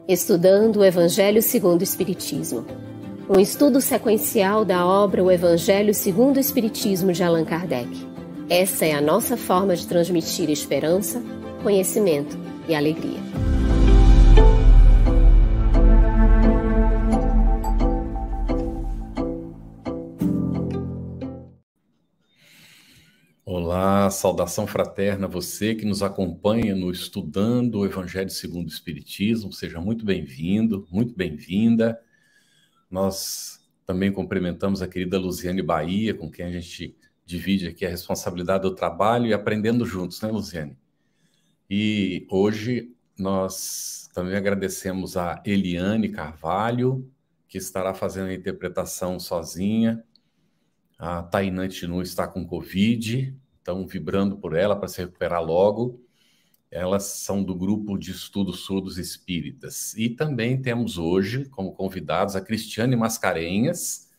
Estudando o Evangelho segundo o Espiritismo. Um estudo sequencial da obra O Evangelho segundo o Espiritismo de Allan Kardec. Essa é a nossa forma de transmitir esperança, conhecimento e alegria. Olá, saudação fraterna a você que nos acompanha no Estudando o Evangelho segundo o Espiritismo. Seja muito bem-vindo, muito bem-vinda. Nós também cumprimentamos a querida Luziane Bahia, com quem a gente divide aqui a responsabilidade do trabalho e aprendendo juntos, né, Luziane? E hoje nós também agradecemos a Eliane Carvalho, que estará fazendo a interpretação sozinha. A Tainã Tinu está com Covid, estão vibrando por ela para se recuperar logo. Elas são do grupo de estudos surdos espíritas. E também temos hoje, como convidados, a Cristiane Mascarenhas,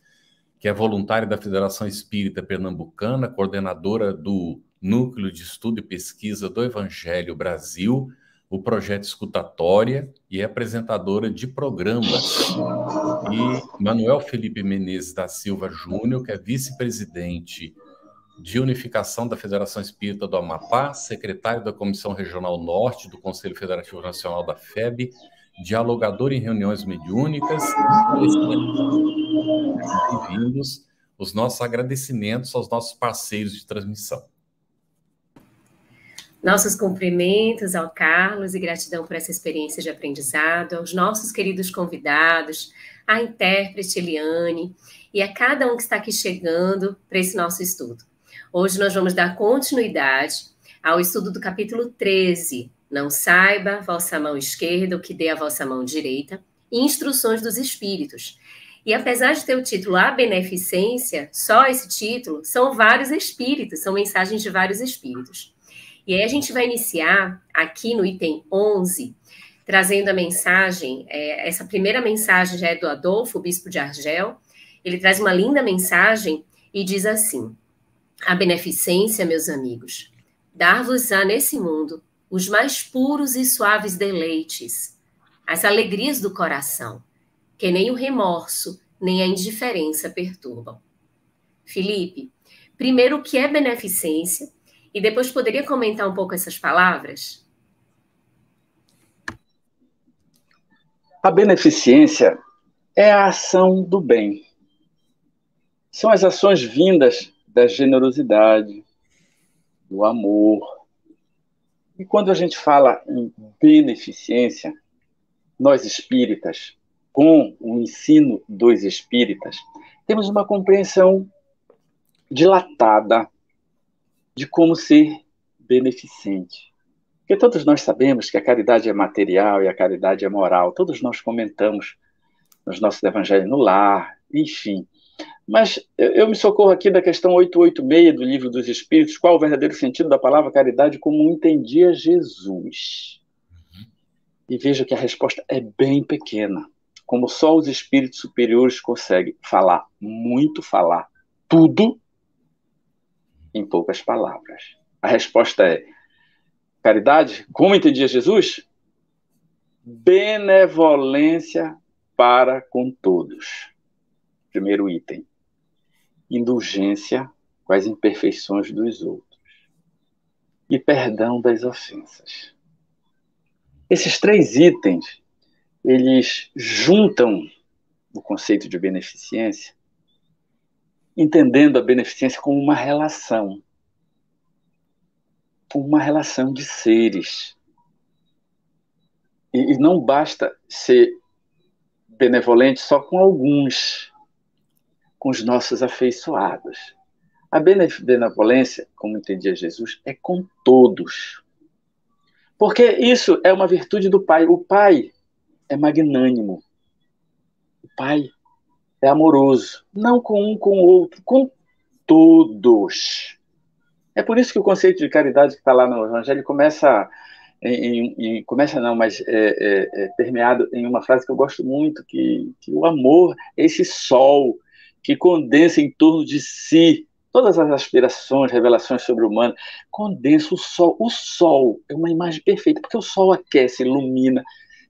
que é voluntária da Federação Espírita Pernambucana, coordenadora do Núcleo de Estudo e Pesquisa do Evangelho Brasil, o Projeto Escutatória, e é apresentadora de programas. E Manuel Felipe Menezes da Silva Júnior, que é vice-presidente de Unificação da Federação Espírita do Amapá, secretário da Comissão Regional Norte do Conselho Federativo Nacional da FEB, dialogador em reuniões mediúnicas e palestrante. Bem-vindos. Os nossos agradecimentos aos nossos parceiros de transmissão. Nossos cumprimentos ao Carlos e gratidão por essa experiência de aprendizado, aos nossos queridos convidados, à intérprete Eliane e a cada um que está aqui chegando para esse nosso estudo. Hoje nós vamos dar continuidade ao estudo do capítulo 13, Não saiba vossa mão esquerda o que dê a vossa mão direita, e Instruções dos Espíritos. E apesar de ter o título A Beneficência, só esse título, são vários espíritos, são mensagens de vários espíritos. E aí a gente vai iniciar aqui no item 11, trazendo a mensagem, essa primeira mensagem já é do Adolfo, bispo de Argel. Ele traz uma linda mensagem e diz assim: a beneficência, meus amigos, dar-vos-á nesse mundo os mais puros e suaves deleites, as alegrias do coração, que nem o remorso, nem a indiferença perturbam. Felipe, primeiro o que é beneficência, e depois poderia comentar um pouco essas palavras? A beneficência é a ação do bem. São as ações vindas da generosidade, do amor. E quando a gente fala em beneficência, nós espíritas, com o ensino dos espíritas, temos uma compreensão dilatada de como ser beneficente. Porque todos nós sabemos que a caridade é material e a caridade é moral. Todos nós comentamos nos nossos evangelhos no lar, enfim. Mas eu me socorro aqui da questão 886 do Livro dos Espíritos, qual o verdadeiro sentido da palavra caridade como entendia Jesus. E veja que a resposta é bem pequena, como só os espíritos superiores conseguem falar muito, falar tudo em poucas palavras. A resposta é: caridade, como entendia Jesus? Benevolência para com todos. Primeiro item. Indulgência com as imperfeições dos outros. E perdão das ofensas. Esses três itens, eles juntam o conceito de beneficência, entendendo a beneficência como uma relação de seres. E não basta ser benevolente só com alguns, com os nossos afeiçoados. A benevolência, como entendia Jesus, é com todos. Porque isso é uma virtude do Pai. O Pai é magnânimo. O Pai é amoroso. Não com um, com o outro, com todos. É por isso que o conceito de caridade que está lá no Evangelho começa permeado em uma frase que eu gosto muito, que o amor é esse sol que condensa em torno de si todas as aspirações, revelações sobre o humano, condensa o sol. O sol é uma imagem perfeita, porque o sol aquece, ilumina,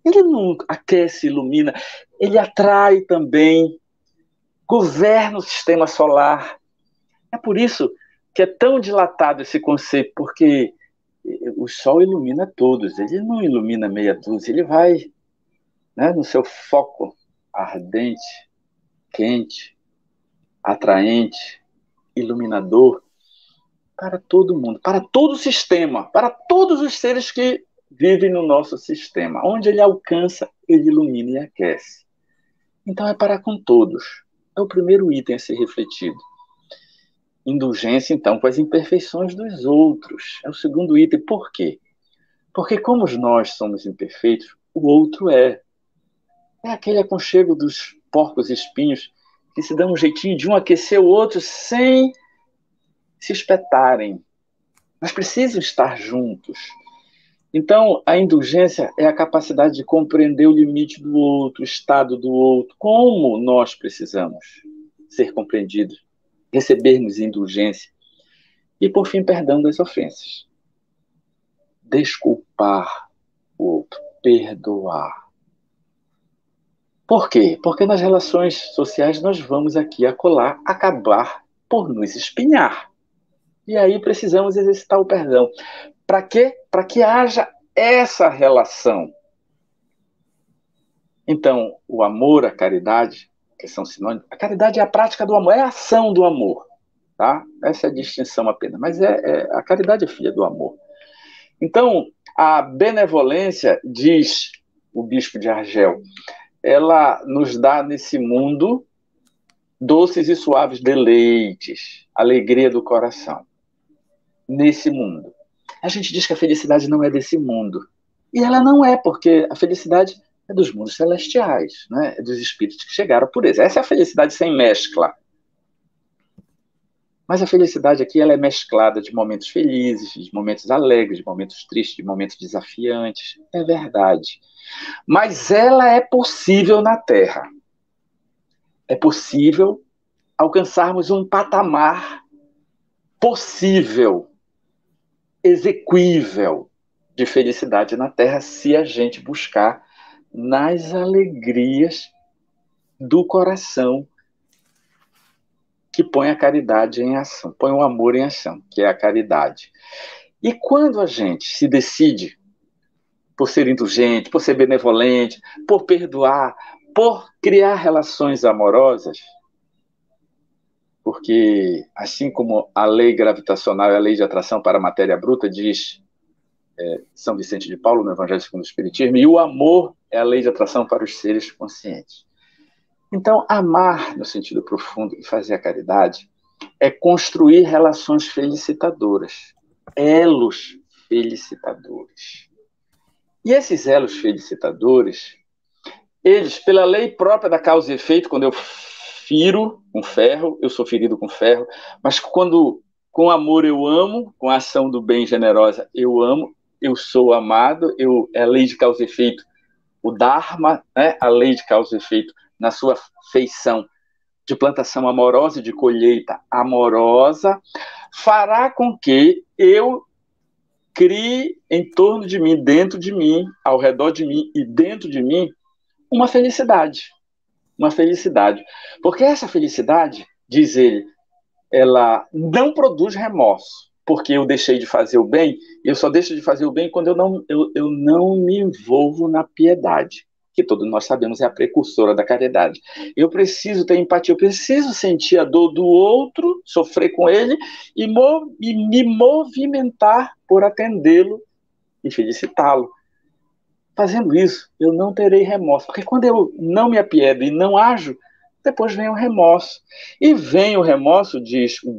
Ele não aquece, ilumina, ele atrai também, governa o sistema solar. É por isso que é tão dilatado esse conceito, porque o Sol ilumina todos, ele não ilumina meia dúzia, ele vai, né, no seu foco ardente, quente, atraente, iluminador, para todo mundo, para todo o sistema, para todos os seres que vivem no nosso sistema. Onde ele alcança, ele ilumina e aquece. Então é para com todos. É o primeiro item a ser refletido. Indulgência, então, com as imperfeições dos outros. É o segundo item. Por quê? Porque como nós somos imperfeitos, o outro é. É aquele aconchego dos porcos espinhos que se dão um jeitinho de um aquecer o outro sem se espetarem. Mas precisam estar juntos. Então, a indulgência é a capacidade de compreender o limite do outro, o estado do outro, como nós precisamos ser compreendidos, recebermos indulgência. E, por fim, perdão das ofensas. Desculpar o outro, perdoar. Por quê? Porque nas relações sociais nós vamos aqui acolá acabar por nos espinhar. E aí precisamos exercitar o perdão. Para quê? Para que haja essa relação. Então, o amor, a caridade, que são sinônimos, a caridade é a prática do amor, é a ação do amor. Tá? Essa é a distinção apenas. Mas a caridade é filha do amor. Então, a benevolência, diz o bispo de Argel, ela nos dá nesse mundo doces e suaves deleites, alegria do coração. Nesse mundo. A gente diz que a felicidade não é desse mundo. E ela não é, porque a felicidade é dos mundos celestiais, né? É dos espíritos que chegaram por eles. Essa é a felicidade sem mescla. Mas a felicidade aqui ela é mesclada de momentos felizes, de momentos alegres, de momentos tristes, de momentos desafiantes. É verdade. Mas ela é possível na Terra. É possível alcançarmos um patamar possível, exequível de felicidade na Terra se a gente buscar nas alegrias do coração que põe a caridade em ação, põe o amor em ação, que é a caridade. E quando a gente se decide por ser indulgente, por ser benevolente, por perdoar, por criar relações amorosas, porque assim como a lei gravitacional e a lei de atração para a matéria bruta diz São Vicente de Paulo no Evangelho segundo o Espiritismo, e o amor é a lei de atração para os seres conscientes. Então, amar no sentido profundo e fazer a caridade é construir relações felicitadoras, elos felicitadores. E esses elos felicitadores, eles, pela lei própria da causa e efeito, quando eu firo com ferro, eu sou ferido com ferro, mas quando com amor eu amo, com a ação do bem generosa eu amo, eu sou amado, é a lei de causa e efeito, o Dharma, né, a lei de causa e efeito, na sua feição de plantação amorosa e de colheita amorosa, fará com que eu crie em torno de mim, dentro de mim, ao redor de mim e dentro de mim, uma felicidade. Uma felicidade. Porque essa felicidade, diz ele, ela não produz remorso. Porque eu deixei de fazer o bem, eu só deixo de fazer o bem quando eu não me envolvo na piedade, que todos nós sabemos é a precursora da caridade. Eu preciso ter empatia, eu preciso sentir a dor do outro, sofrer com ele e me movimentar por atendê-lo e felicitá-lo. Fazendo isso, eu não terei remorso, porque quando eu não me apiedo e não ajo, depois vem o remorso. E vem o remorso, diz o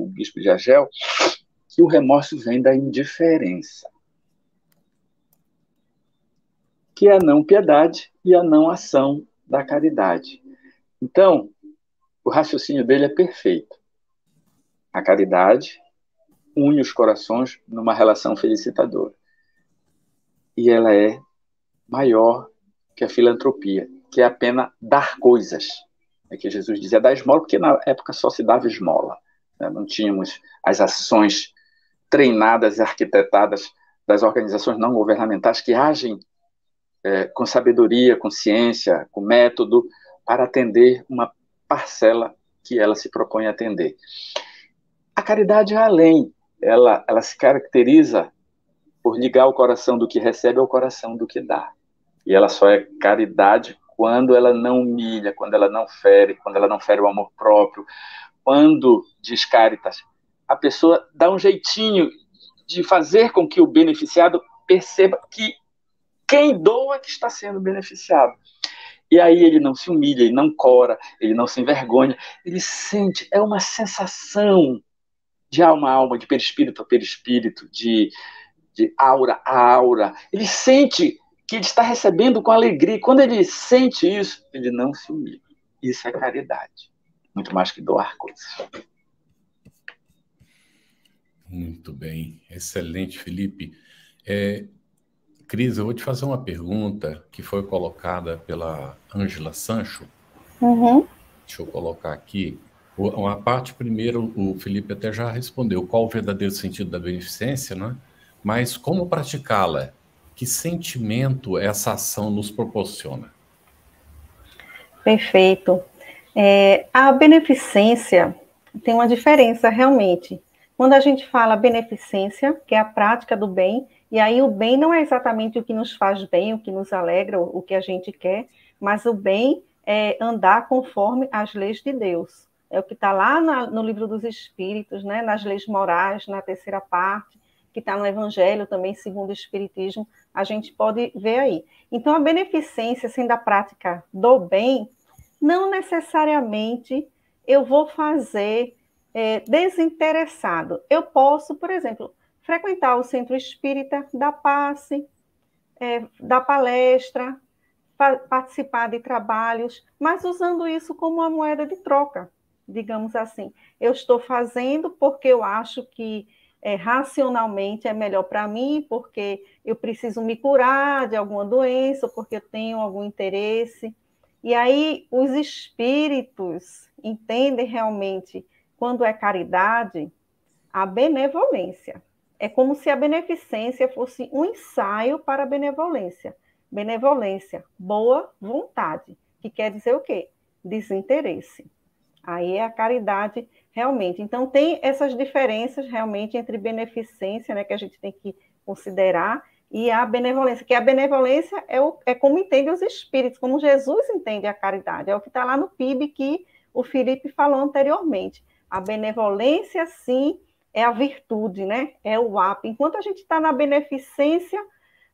bispo de Argel, que o remorso vem da indiferença, que é a não piedade e a não ação da caridade. Então, o raciocínio dele é perfeito. A caridade une os corações numa relação felicitadora. E ela é maior que a filantropia, que é apenas dar coisas. É que Jesus dizia dar esmola, porque na época só se dava esmola. Né? Não tínhamos as ações treinadas e arquitetadas das organizações não governamentais que agem com sabedoria, com ciência, com método, para atender uma parcela que ela se propõe a atender. A caridade é além, ela se caracteriza por ligar o coração do que recebe ao coração do que dá. E ela só é caridade quando ela não humilha, quando ela não fere o amor próprio. Quando, diz Caritas, a pessoa dá um jeitinho de fazer com que o beneficiado perceba que quem doa que está sendo beneficiado. E aí ele não se humilha, ele não cora, ele não se envergonha, ele sente, é uma sensação de alma a alma, de perispírito a perispírito, de aura a aura. Ele sente que ele está recebendo com alegria. E quando ele sente isso, ele não se humilha. Isso é caridade. Muito mais que doar coisas. Muito bem. Excelente, Felipe. Cris, eu vou te fazer uma pergunta que foi colocada pela Ângela Sancho. Uhum. Deixa eu colocar aqui. Uma parte, primeiro, o Felipe até já respondeu. Qual o verdadeiro sentido da beneficência, né? Mas como praticá-la? Que sentimento essa ação nos proporciona? Perfeito. A beneficência tem uma diferença, realmente. Quando a gente fala beneficência, que é a prática do bem, e aí o bem não é exatamente o que nos faz bem, o que nos alegra, o que a gente quer, mas o bem é andar conforme as leis de Deus. É o que está lá no livro dos Espíritos, né, nas leis morais, na terceira parte, que está no Evangelho também, segundo o Espiritismo, a gente pode ver aí. Então, a beneficência, sendo a prática do bem, não necessariamente eu vou fazer desinteressado. Eu posso, por exemplo, frequentar o centro espírita, dar passe, dar palestra, participar de trabalhos, mas usando isso como uma moeda de troca, digamos assim. Eu estou fazendo porque eu acho que racionalmente é melhor para mim, porque eu preciso me curar de alguma doença, ou porque eu tenho algum interesse. E aí os espíritos entendem realmente, quando é caridade, a benevolência. É como se a beneficência fosse um ensaio para a benevolência. Benevolência, boa vontade, que quer dizer o quê? Desinteresse. Aí é a caridade realmente. Então, tem essas diferenças realmente entre beneficência, né, que a gente tem que considerar, e a benevolência, que a benevolência é como entende os espíritos, como Jesus entende a caridade. É o que está lá no PIB que o Felipe falou anteriormente. A benevolência, sim, é a virtude, né? É o ápice. Enquanto a gente está na beneficência,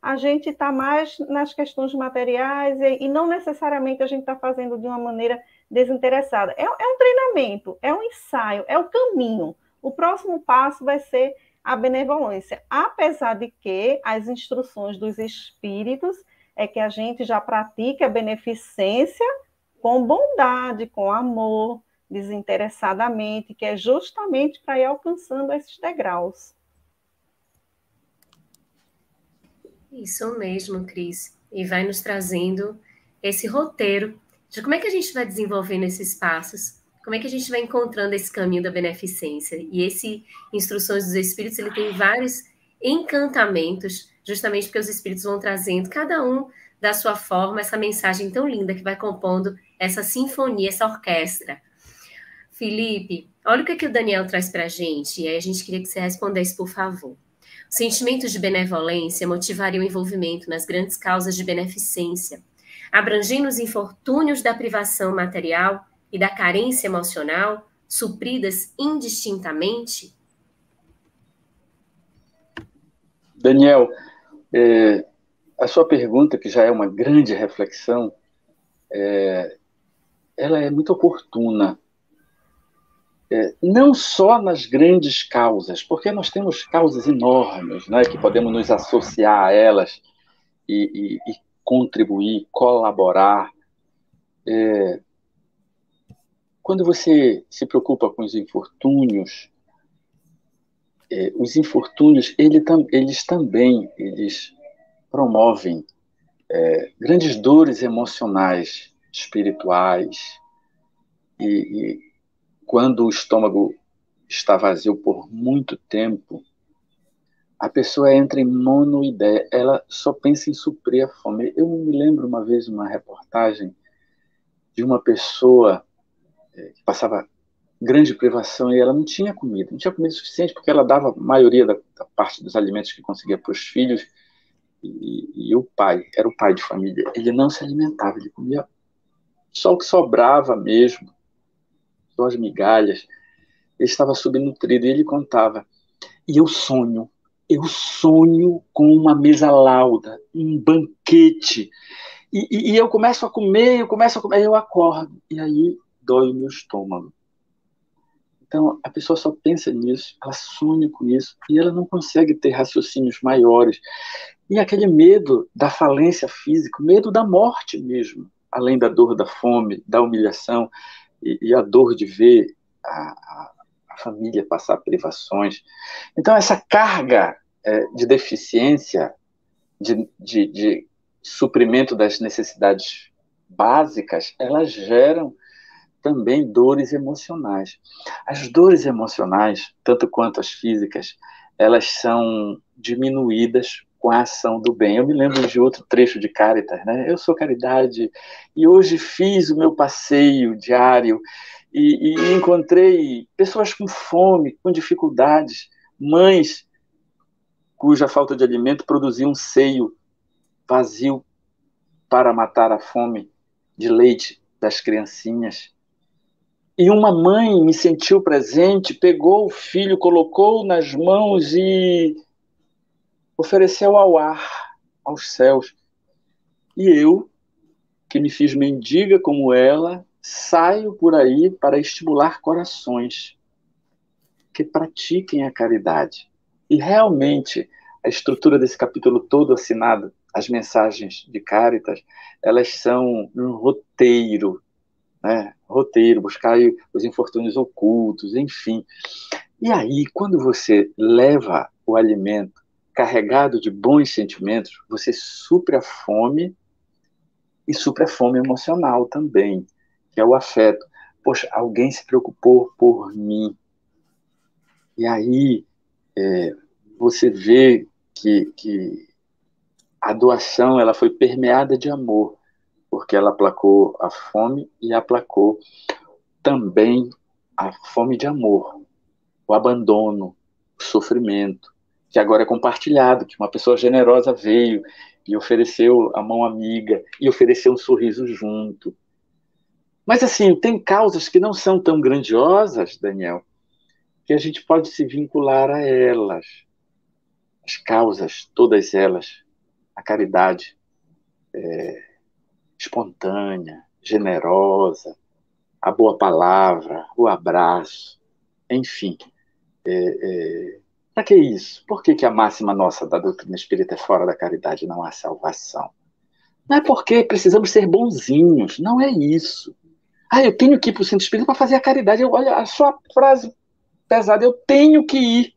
a gente está mais nas questões materiais e não necessariamente a gente está fazendo de uma maneira desinteressada. É um treinamento, é um ensaio, é o caminho. O próximo passo vai ser a benevolência, apesar de que as instruções dos espíritos é que a gente já pratique a beneficência com bondade, com amor, desinteressadamente, que é justamente para ir alcançando esses degraus. Isso mesmo, Cris. E vai nos trazendo esse roteiro de como é que a gente vai desenvolvendo esses passos, como é que a gente vai encontrando esse caminho da beneficência. E esse Instruções dos Espíritos, ele tem vários encantamentos, justamente porque os Espíritos vão trazendo, cada um da sua forma, essa mensagem tão linda que vai compondo essa sinfonia, essa orquestra. Felipe, olha o que o Daniel traz para a gente, e aí a gente queria que você respondesse, por favor. Os sentimentos de benevolência motivariam o envolvimento nas grandes causas de beneficência, abrangendo os infortúnios da privação material e da carência emocional, supridas indistintamente? Daniel, a sua pergunta, que já é uma grande reflexão, ela é muito oportuna. Não só nas grandes causas, porque nós temos causas enormes, né, que podemos nos associar a elas e contribuir, colaborar. Quando você se preocupa com os infortúnios, eles também promovem grandes dores emocionais, espirituais, e quando o estômago está vazio por muito tempo, a pessoa entra em monoideia, ela só pensa em suprir a fome. Eu me lembro uma vez uma reportagem de uma pessoa que passava grande privação e ela não tinha comida suficiente, porque ela dava a maioria da parte dos alimentos que conseguia para os filhos, e o pai, era o pai de família, ele não se alimentava, ele comia só o que sobrava mesmo, só as migalhas. Ele estava subnutrido, e ele contava: e eu sonho com uma mesa lauda, um banquete, e eu começo a comer, eu acordo, e aí dói o meu estômago. Então, a pessoa só pensa nisso, ela sonha com isso, e ela não consegue ter raciocínios maiores. E aquele medo da falência física, medo da morte mesmo, além da dor da fome, da humilhação, e a dor de ver a família passar privações. Então, essa carga de deficiência, de suprimento das necessidades básicas, elas geram também dores emocionais. As dores emocionais, tanto quanto as físicas, elas são diminuídas com a ação do bem. Eu me lembro de outro trecho de Caritas, né? Eu sou Caridade e hoje fiz o meu passeio diário e encontrei pessoas com fome, com dificuldades, mães cuja falta de alimento produzia um seio vazio para matar a fome de leite das criancinhas. E uma mãe me sentiu presente, pegou o filho, colocou nas mãos e ofereceu ao ar, aos céus. E eu, que me fiz mendiga como ela, saio por aí para estimular corações que pratiquem a caridade. E realmente, a estrutura desse capítulo todo assinado, as mensagens de Caritas, elas são um roteiro, né? Roteiro, buscar os infortúnios ocultos, enfim. E aí, quando você leva o alimento carregado de bons sentimentos, você supre a fome e supre a fome emocional também, que é o afeto. Poxa, alguém se preocupou por mim. E aí você vê que a doação ela foi permeada de amor, porque ela aplacou a fome e aplacou também a fome de amor, o abandono, o sofrimento, que agora é compartilhado, que uma pessoa generosa veio e ofereceu a mão amiga e ofereceu um sorriso junto. Mas assim, tem causas que não são tão grandiosas, Daniel, que a gente pode se vincular a elas. As causas, todas elas, a caridade espontânea, generosa, a boa palavra, o abraço, enfim. Para que isso? Por que a máxima nossa da doutrina espírita é fora da caridade não há salvação? Não é porque precisamos ser bonzinhos, não é isso. Eu tenho que ir para o centro espírita para fazer a caridade. Olha, a sua frase pesada, eu tenho que ir.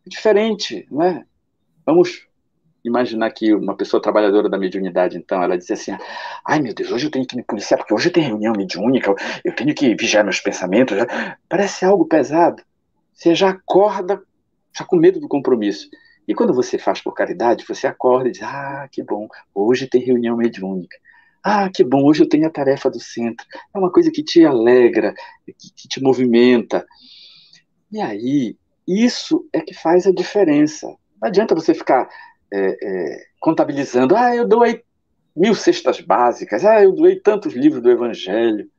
É diferente, não é? Vamos imaginar que uma pessoa trabalhadora da mediunidade, então, ela diz assim: ai meu Deus, hoje eu tenho que me policiar, porque hoje tem reunião mediúnica, eu tenho que vigiar meus pensamentos. Parece algo pesado. Você já acorda já com medo do compromisso. E quando você faz por caridade, você acorda e diz: que bom, hoje tem reunião mediúnica. Que bom, hoje eu tenho a tarefa do centro. É uma coisa que te alegra, que te movimenta. E aí, isso é que faz a diferença. Não adianta você ficar contabilizando: eu doei 1000 cestas básicas, eu doei tantos livros do Evangelho.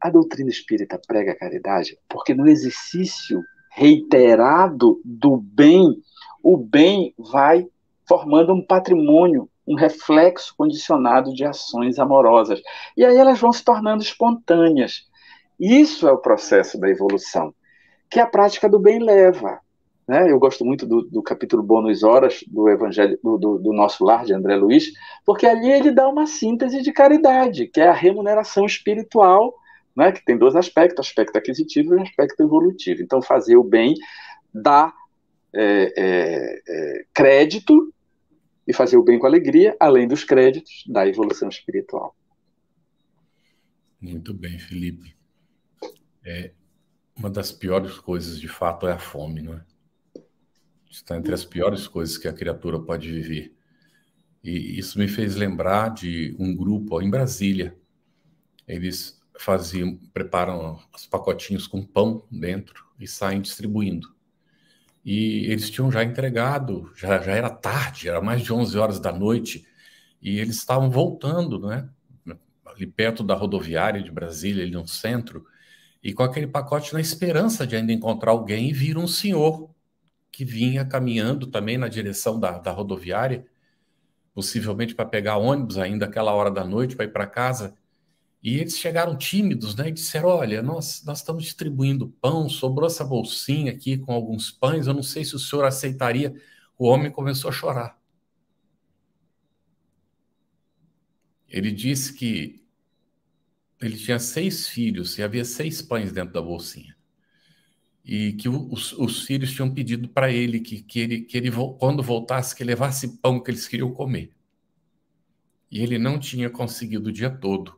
A doutrina espírita prega a caridade porque no exercício reiterado do bem, o bem vai formando um patrimônio, um reflexo condicionado de ações amorosas. E aí elas vão se tornando espontâneas. Isso é o processo da evolução, que a prática do bem leva. Né? Eu gosto muito do capítulo Bônus Horas do Evangelho do Nosso Lar, de André Luiz, porque ali ele dá uma síntese de caridade, que é a remuneração espiritual, né? Que tem dois aspectos, aspecto aquisitivo e aspecto evolutivo. Então, fazer o bem dá crédito, e fazer o bem com alegria, além dos créditos, da evolução espiritual. Muito bem, Felipe. Uma das piores coisas, de fato, é a fome, não é? Está entre as piores coisas que a criatura pode viver. E isso me fez lembrar de um grupo em Brasília. Eles preparam os pacotinhos com pão dentro e saem distribuindo. E eles tinham já entregado, já era tarde, era mais de 11 horas da noite, e eles estavam voltando, né? Ali perto da rodoviária de Brasília, ali no centro, e com aquele pacote na esperança de ainda encontrar alguém, e viram um senhor que vinha caminhando também na direção da rodoviária, possivelmente para pegar ônibus ainda aquela hora da noite para ir para casa. E eles chegaram tímidos, né? E disseram, olha, nós estamos distribuindo pão, sobrou essa bolsinha aqui com alguns pães, eu não sei se o senhor aceitaria. O homem começou a chorar. Ele disse que ele tinha 6 filhos e havia 6 pães dentro da bolsinha. E que os filhos tinham pedido para ele que ele, quando voltasse, que levasse pão que eles queriam comer. E ele não tinha conseguido o dia todo,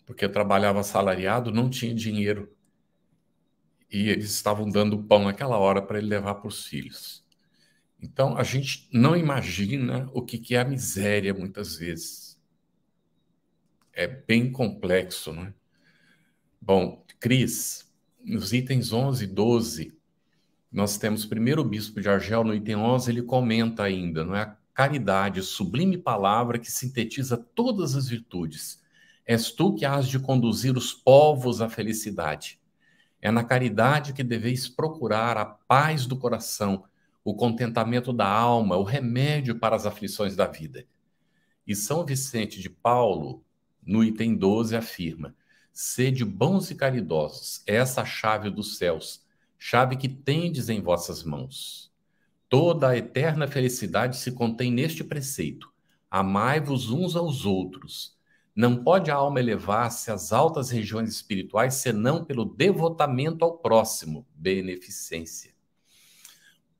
porque trabalhava assalariado, não tinha dinheiro. E eles estavam dando pão naquela hora para ele levar para os filhos. Então, a gente não imagina o que é a miséria, muitas vezes. É bem complexo, né? Bom, Cris, nos itens 11 e 12, nós temos primeiro o bispo de Argel, no item 11, ele comenta ainda, não é? A caridade, sublime palavra que sintetiza todas as virtudes. És tu que hás de conduzir os povos à felicidade. É na caridade que deveis procurar a paz do coração, o contentamento da alma, o remédio para as aflições da vida. E São Vicente de Paulo, no item 12, afirma: sede bons e caridosos, essa a chave dos céus, chave que tendes em vossas mãos. Toda a eterna felicidade se contém neste preceito: amai-vos uns aos outros. Não pode a alma elevar-se às altas regiões espirituais senão pelo devotamento ao próximo, beneficência.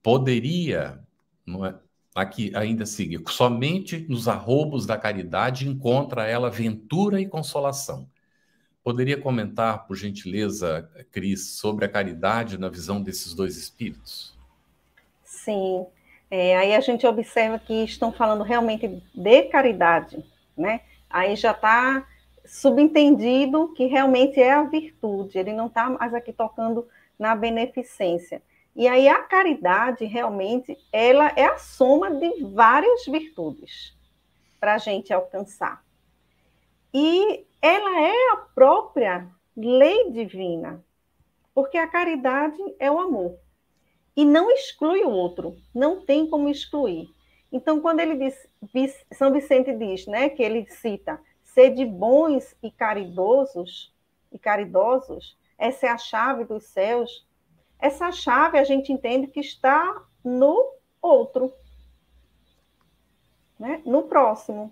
Poderia, não é? Aqui ainda seguir, somente nos arroubos da caridade encontra ela ventura e consolação. Poderia comentar, por gentileza, Cris, sobre a caridade na visão desses dois espíritos? Sim, aí a gente observa que estão falando realmente de caridade, né? Aí já está subentendido que realmente é a virtude, ele não está mais aqui tocando na beneficência. E aí a caridade, realmente, ela é a soma de várias virtudes para a gente alcançar. E ela é a própria lei divina, porque a caridade é o amor. E não exclui o outro, não tem como excluir. Então, quando ele diz, São Vicente diz, né, que ele cita, sede bons e caridosos, essa é a chave dos céus. Essa chave a gente entende que está no outro, né, no próximo.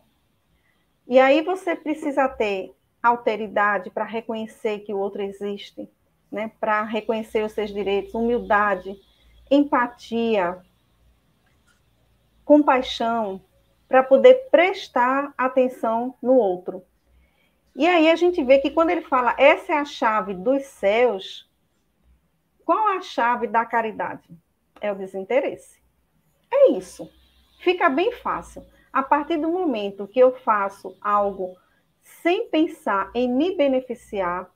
E aí você precisa ter alteridade para reconhecer que o outro existe, né, para reconhecer os seus direitos, humildade, empatia, compaixão, para poder prestar atenção no outro. E aí a gente vê que quando ele fala, essa é a chave dos céus, qual a chave da caridade? É o desinteresse. É isso. Fica bem fácil. A partir do momento que eu faço algo sem pensar em me beneficiar,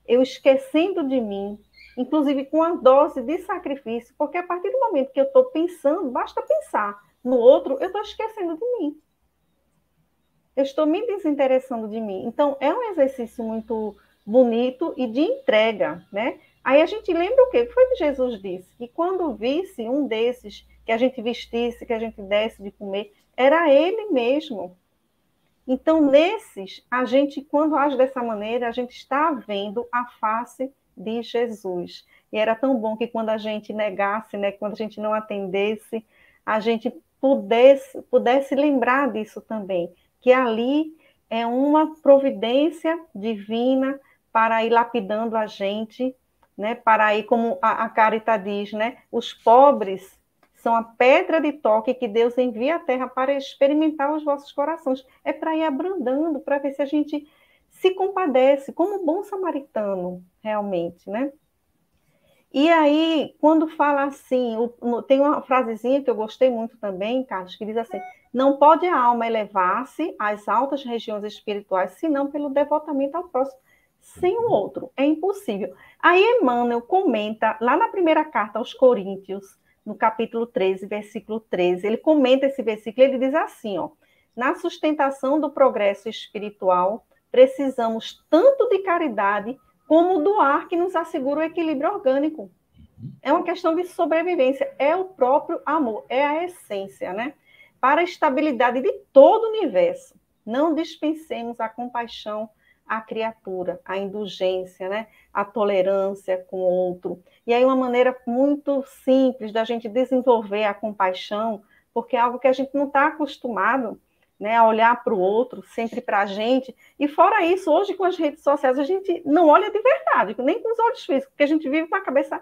eu esquecendo de mim, inclusive com a dose de sacrifício, porque a partir do momento que eu estou pensando, basta pensar no outro, eu estou esquecendo de mim. Eu estou me desinteressando de mim. Então, é um exercício muito bonito e de entrega, né? Aí a gente lembra o quê? O que foi que Jesus disse? Que quando visse um desses, que a gente vestisse, que a gente desse de comer, era ele mesmo. Então, nesses, a gente, quando age dessa maneira, a gente está vendo a face de Jesus. E era tão bom que quando a gente negasse, né, quando a gente não atendesse, a gente pudesse lembrar disso também, que ali é uma providência divina para ir lapidando a gente, né, para ir, como a Caritas diz, né, os pobres são a pedra de toque que Deus envia à terra para experimentar os vossos corações. É para ir abrandando, para ver se a gente se compadece, como bom samaritano, realmente, né? E aí, quando fala assim, tem uma frasezinha que eu gostei muito também, Carlos, que diz assim: não pode a alma elevar-se às altas regiões espirituais, senão pelo devotamento ao próximo. Sem o outro, é impossível. Aí Emmanuel comenta, lá na primeira carta aos Coríntios, no capítulo 13, versículo 13, ele comenta esse versículo, ele diz assim, ó: na sustentação do progresso espiritual, precisamos tanto de caridade como do ar que nos assegura o equilíbrio orgânico. É uma questão de sobrevivência, é o próprio amor, é a essência, né? Para a estabilidade de todo o universo. Não dispensemos a compaixão à criatura, a indulgência, né? A tolerância com o outro. E aí uma maneira muito simples da gente desenvolver a compaixão, porque é algo que a gente não está acostumado, né, a olhar para o outro, sempre para a gente. E fora isso, hoje com as redes sociais, a gente não olha de verdade, nem com os olhos físicos, porque a gente vive com a cabeça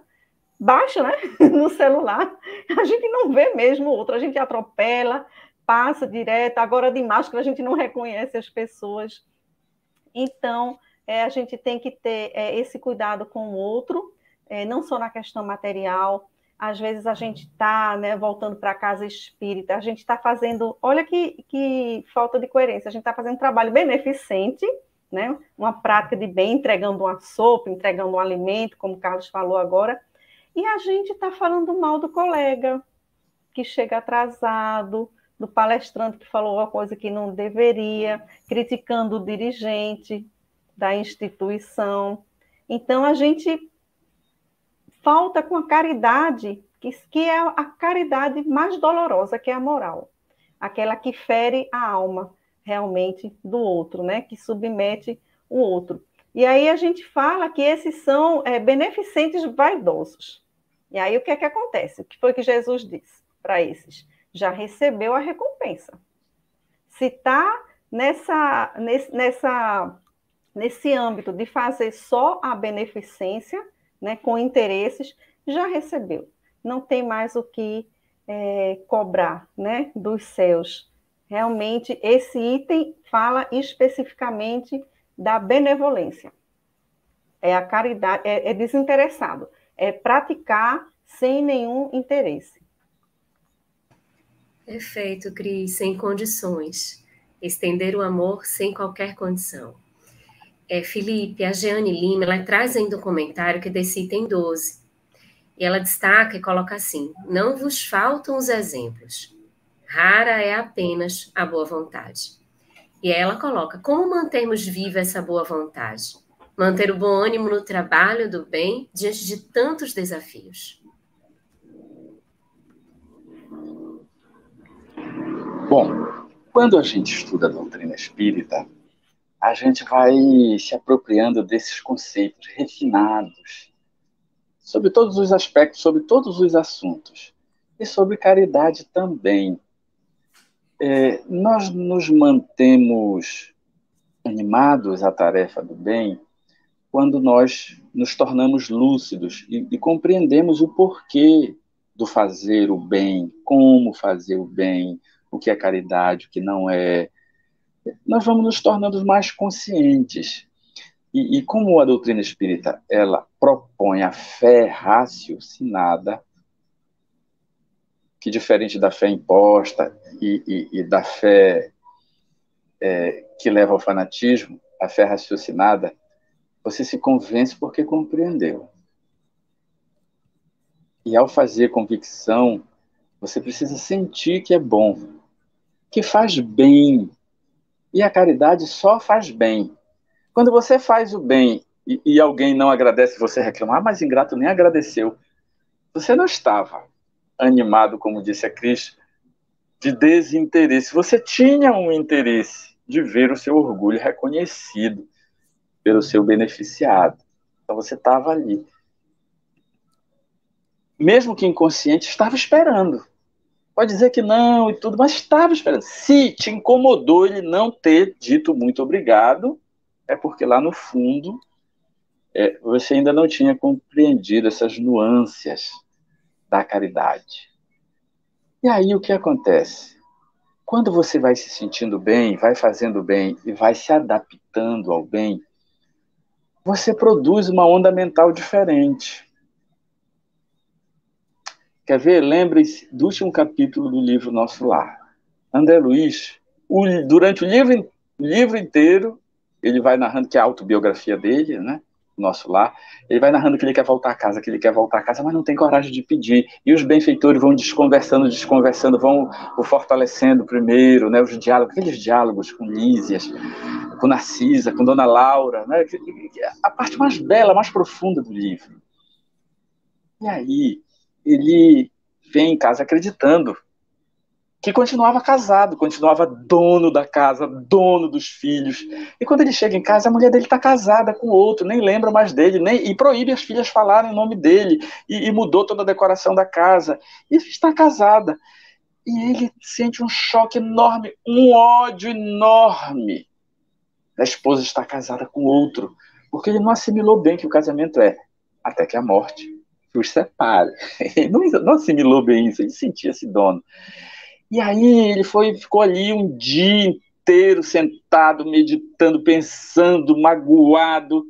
baixa, né, no celular. A gente não vê mesmo o outro, a gente atropela, passa direto, agora de máscara a gente não reconhece as pessoas. Então, a gente tem que ter esse cuidado com o outro, não só na questão material. Às vezes a gente está, né, voltando para a casa espírita, a gente está fazendo, olha que falta de coerência, a gente está fazendo um trabalho beneficente, né, uma prática de bem, entregando uma sopa, entregando um alimento, como o Carlos falou agora, e a gente está falando mal do colega, que chega atrasado, do palestrante que falou uma coisa que não deveria, criticando o dirigente da instituição. Então, a gente falta com a caridade, que é a caridade mais dolorosa, que é a moral. Aquela que fere a alma, realmente, do outro, né? Que submete o outro. E aí a gente fala que esses são beneficentes vaidosos. E aí o que é que acontece? O que foi que Jesus disse para esses? Já recebeu a recompensa. Se está nesse âmbito de fazer só a beneficência, né, com interesses, já recebeu. Não tem mais o que cobrar, né, dos céus. Realmente, esse item fala especificamente da benevolência. É a caridade, é desinteressado. É praticar sem nenhum interesse. Perfeito, Cris, sem condições. Estender o amor sem qualquer condição. Felipe, a Jeane Lima, ela traz ainda um comentário que desse item 12. E ela destaca e coloca assim: não vos faltam os exemplos. Rara é apenas a boa vontade. E aí ela coloca: como mantermos viva essa boa vontade? Manter o bom ânimo no trabalho do bem diante de tantos desafios. Bom, quando a gente estuda a doutrina espírita, a gente vai se apropriando desses conceitos refinados sobre todos os aspectos, sobre todos os assuntos. E sobre caridade também. Nós nos mantemos animados à tarefa do bem quando nós nos tornamos lúcidos e compreendemos o porquê do fazer o bem, como fazer o bem, o que é caridade, o que não é. Nós vamos nos tornando mais conscientes. E como a doutrina espírita ela propõe a fé raciocinada, que diferente da fé imposta e da fé que leva ao fanatismo, a fé raciocinada, você se convence porque compreendeu. E ao fazer convicção, você precisa sentir que é bom, que faz bem. E a caridade só faz bem. Quando você faz o bem e alguém não agradece, você reclama: mas ingrato nem agradeceu. Você não estava animado, como disse a Cris, de desinteresse. Você tinha um interesse de ver o seu orgulho reconhecido pelo seu beneficiado. Então você estava ali. Mesmo que inconsciente, estava esperando. Pode dizer que não e tudo, mas estava esperando. Se te incomodou ele não ter dito muito obrigado, é porque lá no fundo você ainda não tinha compreendido essas nuances da caridade. E aí o que acontece? Quando você vai se sentindo bem, vai fazendo bem e vai se adaptando ao bem, você produz uma onda mental diferente. Quer ver? Lembre-se do último capítulo do livro Nosso Lar. André Luiz, durante o livro inteiro, ele vai narrando, que é a autobiografia dele, né? Nosso Lar, ele vai narrando que ele quer voltar a casa, mas não tem coragem de pedir. E os benfeitores vão desconversando, vão o fortalecendo primeiro, né? Os diálogos, aqueles diálogos com Lísias, com Narcisa, com Dona Laura, né? A parte mais bela, mais profunda do livro. E aí, ele vem em casa acreditando que continuava casado, continuava dono da casa, dono dos filhos. E quando ele chega em casa, a mulher dele está casada com outro, nem lembra mais dele, e proíbe as filhas falarem o nome dele, e mudou toda a decoração da casa. E está casada. E ele sente um choque enorme, um ódio enorme. A esposa está casada com outro, porque ele não assimilou bem que o casamento é, até que a morte os separe. Ele não assimilou bem isso, ele sentia esse dono. E aí ele ficou ali um dia inteiro sentado, meditando, pensando, magoado,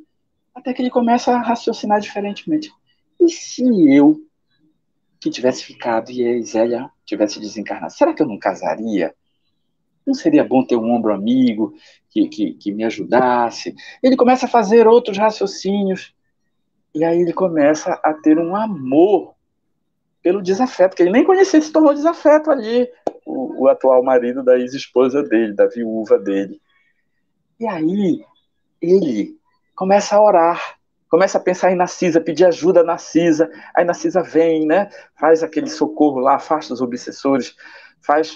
até que ele começa a raciocinar diferentemente. E se eu que tivesse ficado e a Zélia tivesse desencarnado, será que eu não casaria? Não seria bom ter um ombro amigo que me ajudasse? Ele começa a fazer outros raciocínios, e aí ele começa a ter um amor pelo desafeto, que ele nem conhecia, se tornou desafeto ali, o atual marido da ex-esposa dele, da viúva dele. E aí ele começa a orar, começa a pensar em Narcisa, pedir ajuda a Narcisa. Aí Narcisa vem, né, faz aquele socorro lá, afasta os obsessores, faz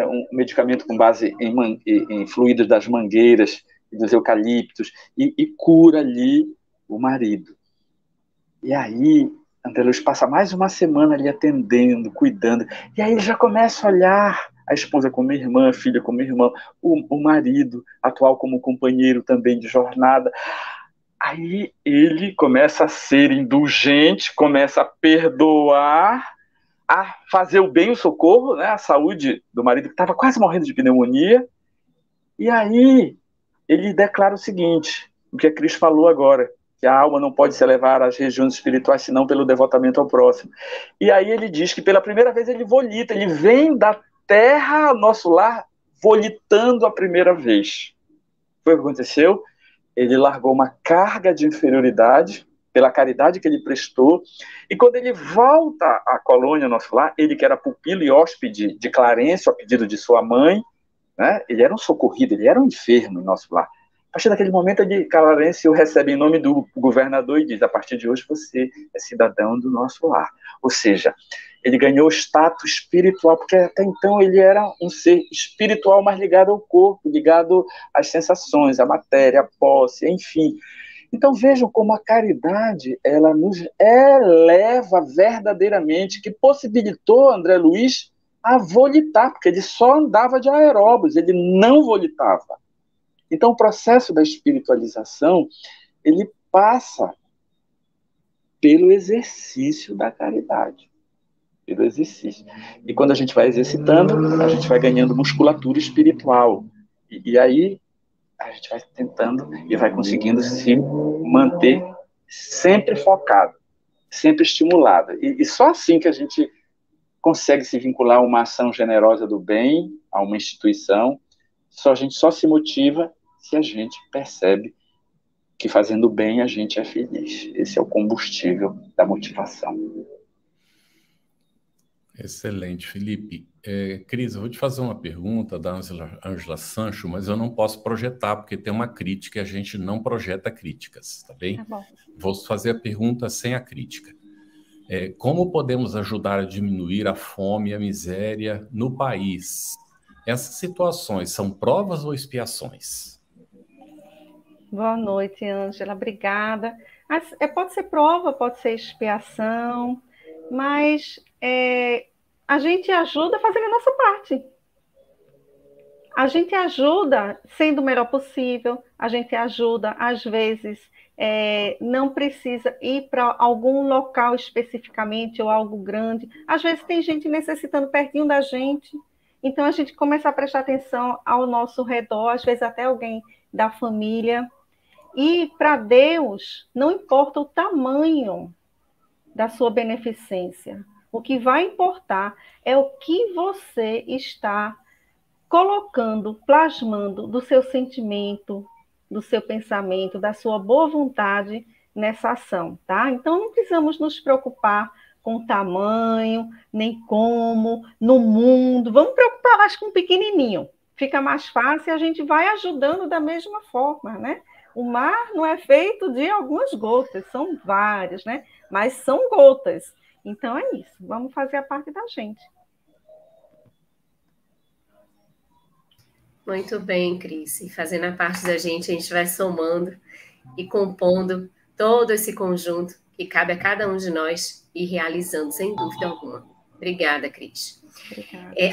um medicamento com base em fluidos das mangueiras e dos eucaliptos, e cura ali o marido. E aí André Luiz passa mais uma semana ali atendendo, cuidando, e aí ele já começa a olhar a esposa como irmã, a filha como irmã, o marido atual como companheiro também de jornada. Aí ele começa a ser indulgente, começa a perdoar, a fazer o bem, o socorro, né, a saúde do marido que estava quase morrendo de pneumonia. E aí ele declara o seguinte, o que a Cris falou agora, que a alma não pode se elevar às regiões espirituais senão pelo devotamento ao próximo. E aí ele diz que pela primeira vez ele volita, ele vem da terra ao nosso lar volitando a primeira vez. Foi o que aconteceu? Ele largou uma carga de inferioridade pela caridade que ele prestou, e quando ele volta à colônia Nosso Lar, ele que era pupilo e hóspede de Clarencio, a pedido de sua mãe, né? Ele era um socorrido, ele era um enfermo em Nosso Lar. A partir daquele momento, Clarencio o recebe em nome do governador e diz, a partir de hoje você é cidadão do Nosso Lar. Ou seja, ele ganhou status espiritual, porque até então ele era um ser espiritual, mas ligado ao corpo, ligado às sensações, à matéria, à posse, enfim. Então vejam como a caridade, ela nos eleva verdadeiramente, que possibilitou André Luiz a volitar, porque ele só andava de aeróbios, ele não volitava. Então, o processo da espiritualização, ele passa pelo exercício da caridade. Pelo exercício. E quando a gente vai exercitando, a gente vai ganhando musculatura espiritual. E aí, a gente vai tentando e vai conseguindo se manter sempre focado, sempre estimulado. E só assim que a gente consegue se vincular a uma ação generosa do bem, a uma instituição. A gente só se motiva se a gente percebe que fazendo bem a gente é feliz. Esse é o combustível da motivação. Excelente, Felipe. Cris, eu vou te fazer uma pergunta da Ângela Sancho, mas eu não posso projetar, porque tem uma crítica e a gente não projeta críticas, tá bem? Tá bom. Vou fazer a pergunta sem a crítica. Como podemos ajudar a diminuir a fome e a miséria no país? Essas situações são provas ou expiações? Boa noite, Ângela. Obrigada. Pode ser prova, pode ser expiação, mas a gente ajuda fazendo a nossa parte. A gente ajuda sendo o melhor possível, a gente ajuda, às vezes, não precisa ir para algum local especificamente ou algo grande. Às vezes tem gente necessitando pertinho da gente, então a gente começa a prestar atenção ao nosso redor, às vezes até alguém da família. E para Deus, não importa o tamanho da sua beneficência. O que vai importar é o que você está colocando, plasmando do seu sentimento, do seu pensamento, da sua boa vontade nessa ação, tá? Então, não precisamos nos preocupar com o tamanho, nem como, no mundo. Vamos preocupar mais com o pequenininho. Fica mais fácil e a gente vai ajudando da mesma forma, né? O mar não é feito de algumas gotas, são várias, né? Mas são gotas. Então, é isso. Vamos fazer a parte da gente. Muito bem, Cris. E fazendo a parte da gente, a gente vai somando e compondo todo esse conjunto que cabe a cada um de nós e realizando, sem dúvida alguma. Obrigada, Cris.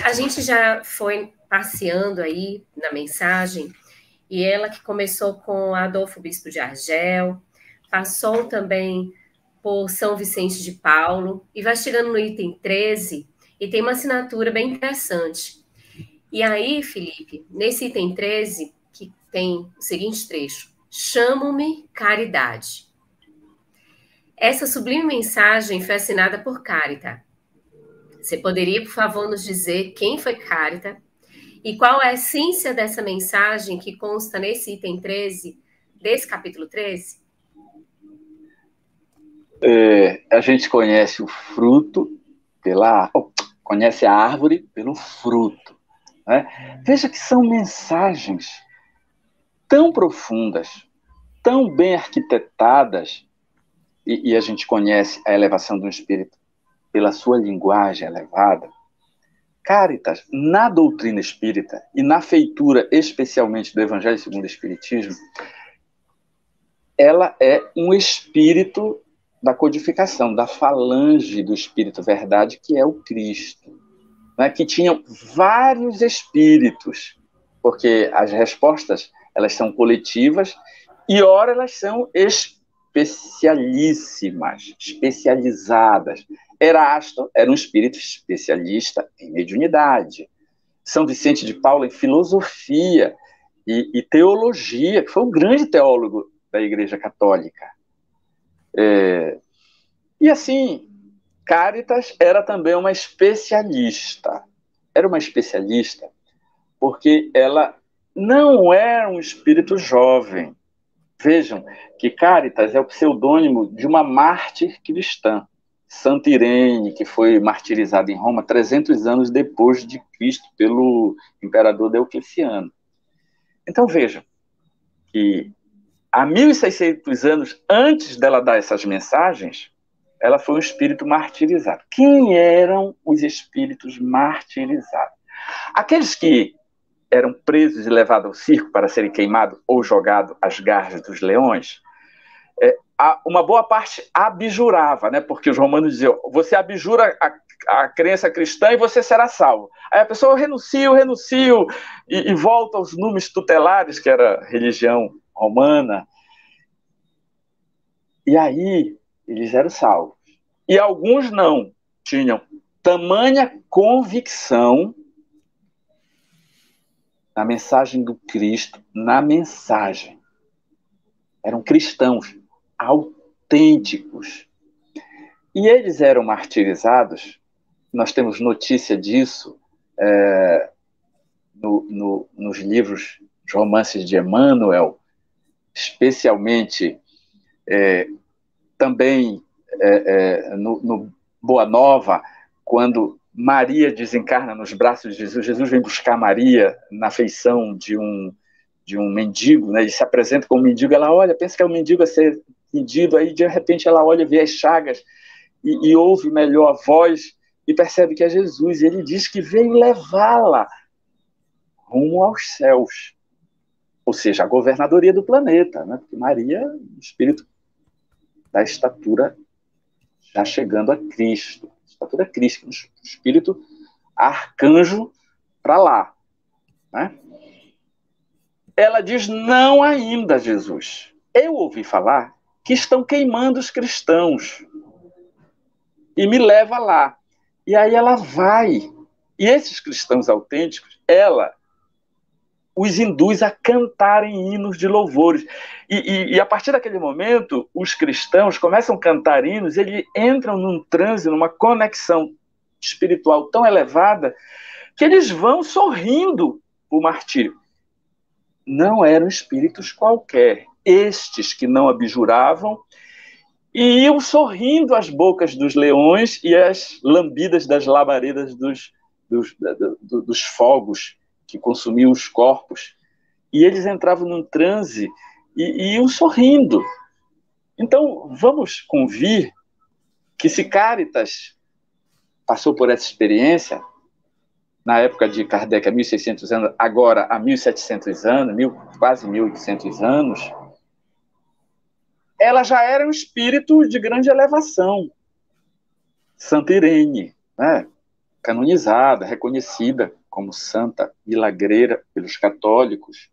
A gente já foi passeando aí na mensagem, e ela que começou com Adolfo Bispo de Argel, passou também por São Vicente de Paulo, e vai chegando no item 13, e tem uma assinatura bem interessante. E aí, Felipe, nesse item 13, que tem o seguinte trecho: chamo-me Caridade. Essa sublime mensagem foi assinada por Carita. Você poderia, por favor, nos dizer quem foi Carita e qual é a essência dessa mensagem que consta nesse item 13, desse capítulo 13? A gente conhece o fruto conhece a árvore pelo fruto, né? Veja que são mensagens tão profundas, tão bem arquitetadas, e a gente conhece a elevação do espírito pela sua linguagem elevada. Caritas, na doutrina espírita e na feitura especialmente do Evangelho segundo o Espiritismo, ela é um espírito da codificação, da falange do Espírito Verdade, que é o Cristo, né? Que tinham vários espíritos, porque as respostas elas são coletivas e ora elas são especialíssimas, especializadas. Erasto era um espírito especialista em mediunidade. São Vicente de Paulo em filosofia e teologia, que foi um grande teólogo da Igreja Católica. E assim, Caritas era também uma especialista. Era uma especialista porque ela não era um espírito jovem. Vejam que Caritas é o pseudônimo de uma mártir cristã, Santa Irene, que foi martirizada em Roma 300 anos depois de Cristo pelo imperador Diocleciano. Então vejam que há 1.600 anos antes dela dar essas mensagens, ela foi um espírito martirizado. Quem eram os espíritos martirizados? Aqueles que eram presos e levados ao circo para serem queimados ou jogados às garras dos leões, uma boa parte abjurava, né? Porque os romanos diziam: você abjura a crença cristã e você será salvo. Aí a pessoa renuncio, e volta aos números tutelares, que era a religião romana, e aí eles eram salvos. E alguns não, tinham tamanha convicção na mensagem do Cristo, na mensagem. Eram cristãos autênticos. E eles eram martirizados, nós temos notícia disso nos livros, os romances de Emmanuel, especialmente também no Boa Nova, quando Maria desencarna nos braços de Jesus, Jesus vem buscar Maria na feição de um mendigo, né? Ele se apresenta como mendigo, ela olha, pensa que é um mendigo a ser pedido, aí de repente ela olha, vê as chagas e ouve melhor a voz e percebe que é Jesus, e ele diz que veio levá-la rumo aos céus, ou seja, a governadoria do planeta, né? Porque Maria é um espírito da estatura já chegando a Cristo, estatura crística, um espírito arcanjo para lá, né? Ela diz: não ainda, Jesus. Eu ouvi falar que estão queimando os cristãos e me leva lá. E aí ela vai. E esses cristãos autênticos, ela os induz a cantarem hinos de louvores. E a partir daquele momento, os cristãos começam a cantar hinos, eles entram num transe, numa conexão espiritual tão elevada, que eles vão sorrindo o martírio. Não eram espíritos qualquer. Estes que não abjuravam e iam sorrindo às bocas dos leões e às lambidas das labaredas dos fogos que consumiam os corpos. E eles entravam num transe e iam sorrindo. Então, vamos convir que se Cáritas passou por essa experiência, na época de Kardec, há 1.600 anos, agora há 1.700 anos, quase 1.800 anos, ela já era um espírito de grande elevação. Santa Irene, né? Canonizada, reconhecida como santa milagreira pelos católicos.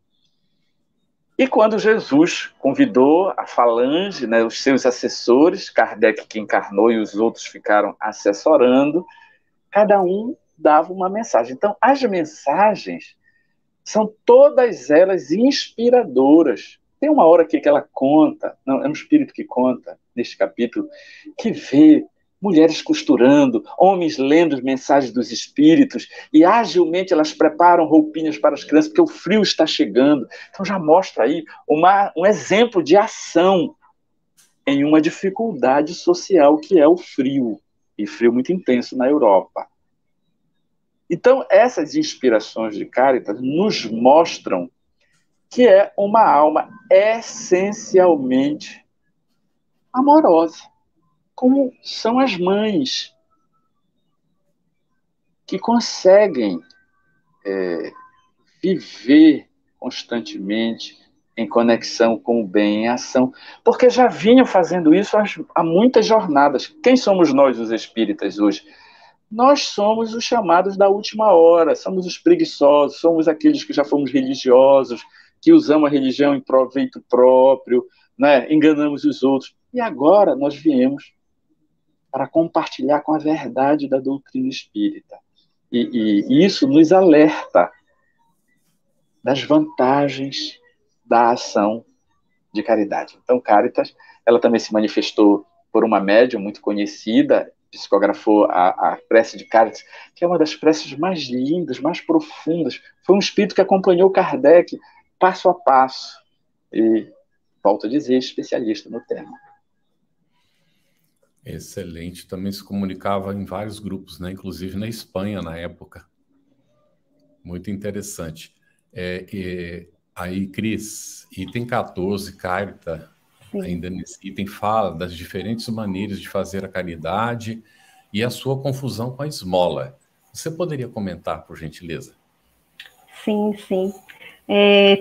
E quando Jesus convidou a falange, né, os seus assessores, Kardec que encarnou e os outros ficaram assessorando, cada um dava uma mensagem. Então, as mensagens são todas elas inspiradoras. Tem uma hora aqui que ela conta, não, é um espírito que conta, neste capítulo, que vê mulheres costurando, homens lendo as mensagens dos espíritos, e agilmente elas preparam roupinhas para as crianças, porque o frio está chegando. Então já mostra aí um exemplo de ação em uma dificuldade social que é o frio, e frio muito intenso na Europa. Então, essas inspirações de Cáritas nos mostram que é uma alma essencialmente amorosa, como são as mães, que conseguem viver constantemente em conexão com o bem, em ação, porque já vinham fazendo isso há muitas jornadas. Quem somos nós, os espíritas, hoje? Nós somos os chamados da última hora, somos os preguiçosos, somos aqueles que já fomos religiosos, que usamos a religião em proveito próprio, né? Enganamos os outros. E agora nós viemos para compartilhar com a verdade da doutrina espírita. E isso nos alerta das vantagens da ação de caridade. Então, Cáritas, ela também se manifestou por uma médium muito conhecida, psicografou a prece de Cáritas, que é uma das preces mais lindas, mais profundas. Foi um espírito que acompanhou Kardec passo a passo. E, volto a dizer, especialista no tema. Excelente. Também se comunicava em vários grupos, né? Inclusive na Espanha, na época. Muito interessante. Aí, Cris, item 14, Cáritas, ainda nesse item, fala das diferentes maneiras de fazer a caridade e a sua confusão com a esmola. Você poderia comentar, por gentileza? Sim, sim.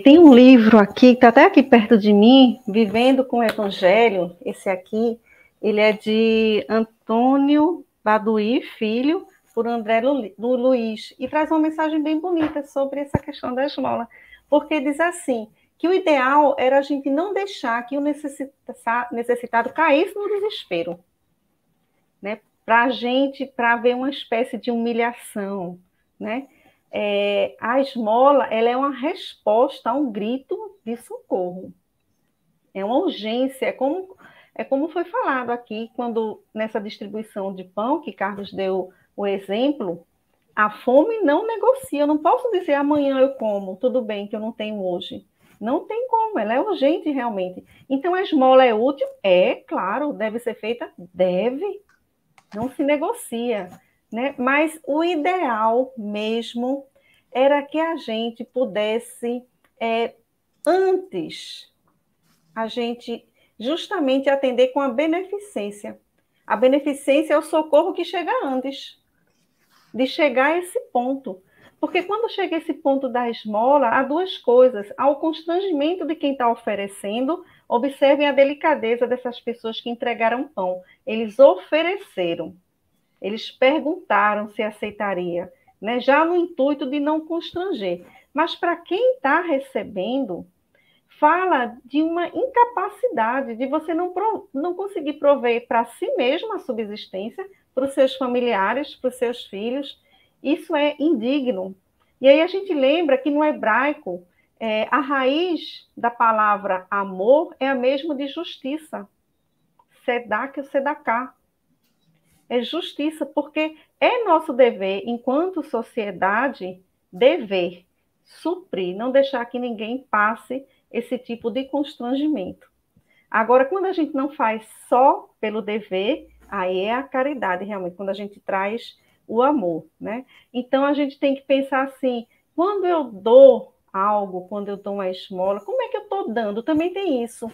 Tem um livro aqui, que está até aqui perto de mim, Vivendo com o Evangelho. Esse aqui, ele é de Antônio Baduí Filho, por André Luiz, e traz uma mensagem bem bonita sobre essa questão da esmola, porque diz assim, que o ideal era a gente não deixar que o necessitado caísse no desespero, né? Para haver uma espécie de humilhação, né? A esmola, ela é uma resposta a um grito de socorro, é uma urgência, é como foi falado aqui, quando nessa distribuição de pão, que Carlos deu o exemplo, a fome não negocia, eu não posso dizer amanhã eu como, tudo bem que eu não tenho hoje. Não tem como, ela é urgente realmente. Então, a esmola é útil? Claro, deve ser feita? Deve, não se negocia, né? Mas o ideal mesmo era que a gente pudesse, antes, a gente justamente atender com a beneficência. A beneficência é o socorro que chega antes de chegar a esse ponto. Porque quando chega esse ponto da esmola, há duas coisas. Há o constrangimento de quem está oferecendo. Observem a delicadeza dessas pessoas que entregaram pão. Eles ofereceram. Eles perguntaram se aceitaria, né? Já no intuito de não constranger. Mas para quem está recebendo, fala de uma incapacidade de você não conseguir prover para si mesmo a subsistência, para os seus familiares, para os seus filhos. Isso é indigno. E aí a gente lembra que no hebraico A raiz da palavra amor é a mesma de justiça. Sedak ou sedaká. É justiça, porque é nosso dever, enquanto sociedade, dever, suprir, não deixar que ninguém passe esse tipo de constrangimento. Agora, quando a gente não faz só pelo dever, aí é a caridade, realmente, quando a gente traz o amor, né? Então, a gente tem que pensar assim, quando eu dou algo, quando eu dou uma esmola, como é que eu estou dando? Também tem isso.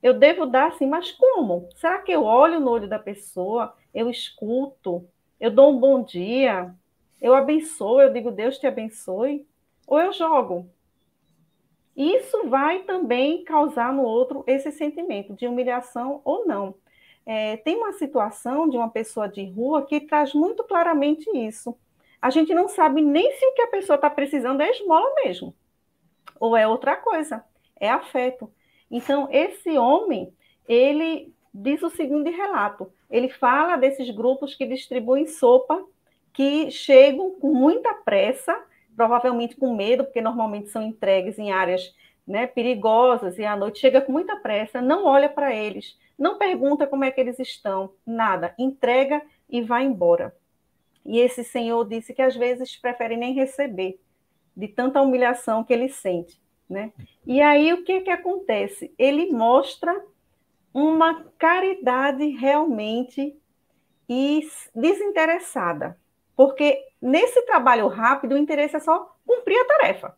Eu devo dar assim, mas como? Será que eu olho no olho da pessoa, eu escuto, eu dou um bom dia, eu abençoo, eu digo Deus te abençoe, ou eu jogo? Isso vai também causar no outro esse sentimento de humilhação ou não. Tem uma situação de uma pessoa de rua que traz muito claramente isso. A gente não sabe nem se o que a pessoa está precisando é esmola mesmo, ou é outra coisa, é afeto. Então, esse homem, ele diz o seguinte relato, ele fala desses grupos que distribuem sopa, que chegam com muita pressa, provavelmente com medo, porque normalmente são entregues em áreas, né, perigosas, e à noite chega com muita pressa, não olha para eles, não pergunta como é que eles estão, nada, entrega e vai embora. E esse senhor disse que às vezes prefere nem receber, de tanta humilhação que ele sente, né? E aí o que acontece? Ele mostra uma caridade realmente e desinteressada, porque nesse trabalho rápido o interesse é só cumprir a tarefa,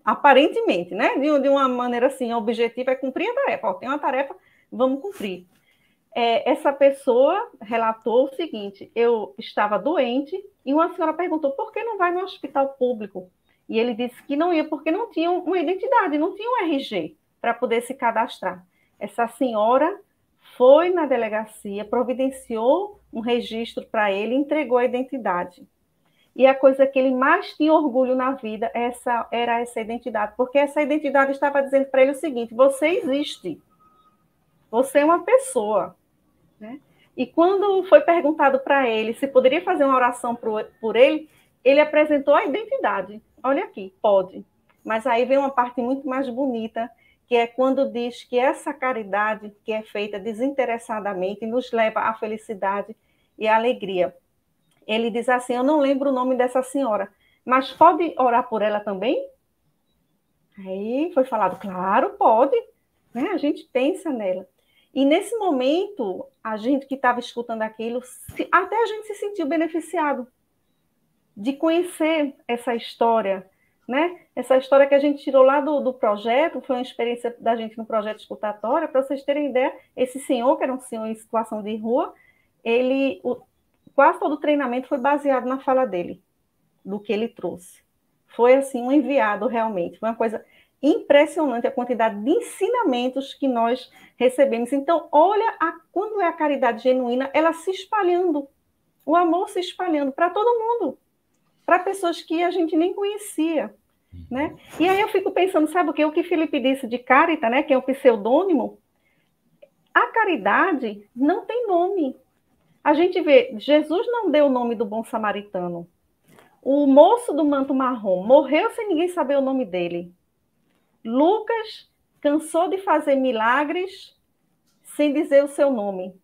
aparentemente, né? De uma maneira assim objetiva, é cumprir a tarefa. Ó, tem uma tarefa, vamos cumprir. Essa pessoa relatou o seguinte: eu estava doente e uma senhora perguntou por que não vai no hospital público? E ele disse que não ia porque não tinha uma identidade, não tinha um RG para poder se cadastrar. Essa senhora foi na delegacia, providenciou um registro para ele, entregou a identidade. E a coisa que ele mais tinha orgulho na vida era essa identidade, porque essa identidade estava dizendo para ele o seguinte: você existe, você é uma pessoa, né? E quando foi perguntado para ele se poderia fazer uma oração por ele, ele apresentou a identidade. Olha aqui, pode. Mas aí vem uma parte muito mais bonita, que é quando diz que essa caridade que é feita desinteressadamente nos leva à felicidade e à alegria. Ele diz assim: eu não lembro o nome dessa senhora, mas pode orar por ela também? Aí foi falado: claro, pode, né? A gente pensa nela. E nesse momento, a gente que estava escutando aquilo, até a gente se sentiu beneficiado de conhecer essa história, né? Essa história que a gente tirou lá do projeto, foi uma experiência da gente no projeto escutatória. Para vocês terem ideia, esse senhor, que era um senhor em situação de rua, quase todo o treinamento foi baseado na fala dele, do que ele trouxe. Foi assim um enviado realmente, foi uma coisa impressionante a quantidade de ensinamentos que nós recebemos. Então, olha quando é a caridade genuína, ela se espalhando, o amor se espalhando para todo mundo, para pessoas que a gente nem conhecia, né? E aí eu fico pensando, sabe o que Felipe disse de Carita, né, que é um pseudônimo? A caridade não tem nome. A gente vê, Jesus não deu o nome do bom samaritano. O moço do manto marrom morreu sem ninguém saber o nome dele. Lucas cansou de fazer milagres sem dizer o seu nome,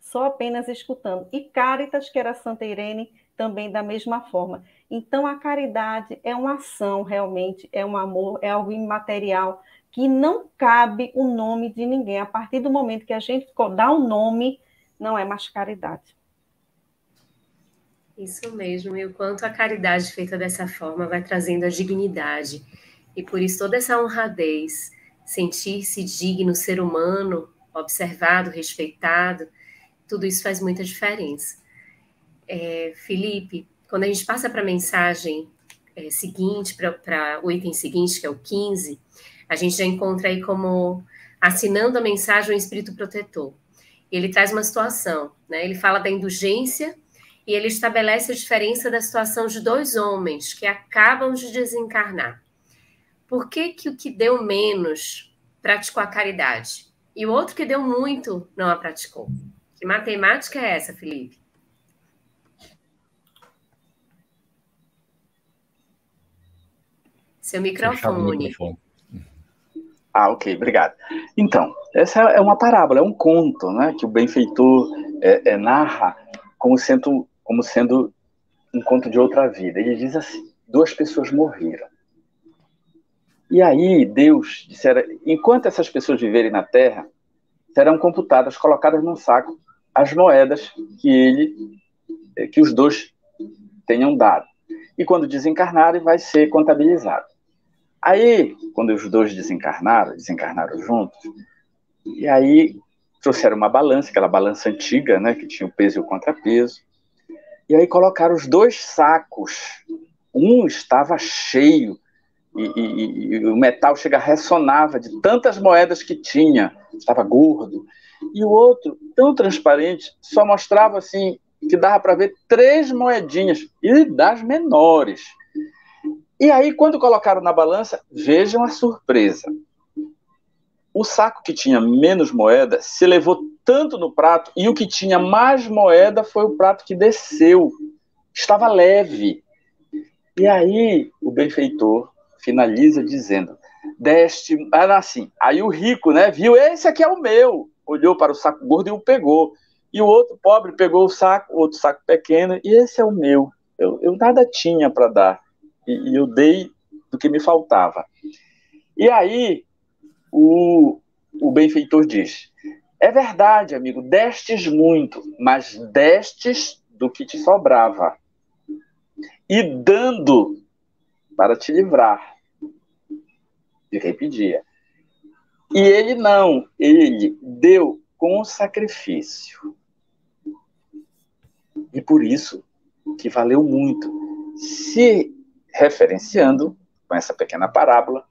só apenas escutando. E Cáritas, que era Santa Irene, também da mesma forma. Então, a caridade é uma ação, realmente, é um amor, é algo imaterial, que não cabe o nome de ninguém. A partir do momento que a gente dá um nome, não é mais caridade. Isso mesmo, e o quanto a caridade feita dessa forma vai trazendo a dignidade. E por isso toda essa honradez, sentir-se digno, ser humano, observado, respeitado, tudo isso faz muita diferença. Felipe, quando a gente passa para a mensagem seguinte, para o item seguinte, que é o 15, a gente já encontra aí como assinando a mensagem um espírito protetor. Ele traz uma situação, né? Ele fala da indulgência e ele estabelece a diferença da situação de dois homens que acabam de desencarnar. Por que o que deu menos praticou a caridade e o outro que deu muito não a praticou? Que matemática é essa, Felipe? Seu Fechado o microfone. microfone. Ok, obrigado. Então, essa é uma parábola, é um conto, né, que o benfeitor narra como sendo um conto de outra vida. Ele diz assim: 2 pessoas morreram. E aí Deus dissera, enquanto essas pessoas viverem na terra, serão computadas, colocadas num saco, as moedas que os 2 tenham dado. E quando desencarnarem, vai ser contabilizado. Aí, quando os 2 desencarnaram juntos, e aí trouxeram uma balança, aquela balança antiga, né, que tinha o peso e o contrapeso, e aí colocaram os 2 sacos. Um estava cheio, e o metal ressonava de tantas moedas que tinha, estava gordo. E o outro, tão transparente, só mostrava assim, que dava para ver 3 moedinhas, e das menores. E aí, quando colocaram na balança, vejam a surpresa. O saco que tinha menos moeda se levou tanto no prato, e o que tinha mais moeda foi o prato que desceu. Estava leve. E aí, o benfeitor finaliza dizendo, assim, aí o rico, né, viu, esse aqui é o meu, olhou para o saco gordo e o pegou. E o outro pobre pegou o outro saco pequeno, e esse é o meu. Eu nada tinha para dar. E eu dei do que me faltava. E aí, o benfeitor diz, é verdade, amigo, destes muito, mas destes do que te sobrava. E dando para te livrar de quem pedia. E ele não, ele deu com sacrifício. E por isso que valeu muito. Se referenciando, com essa pequena parábola,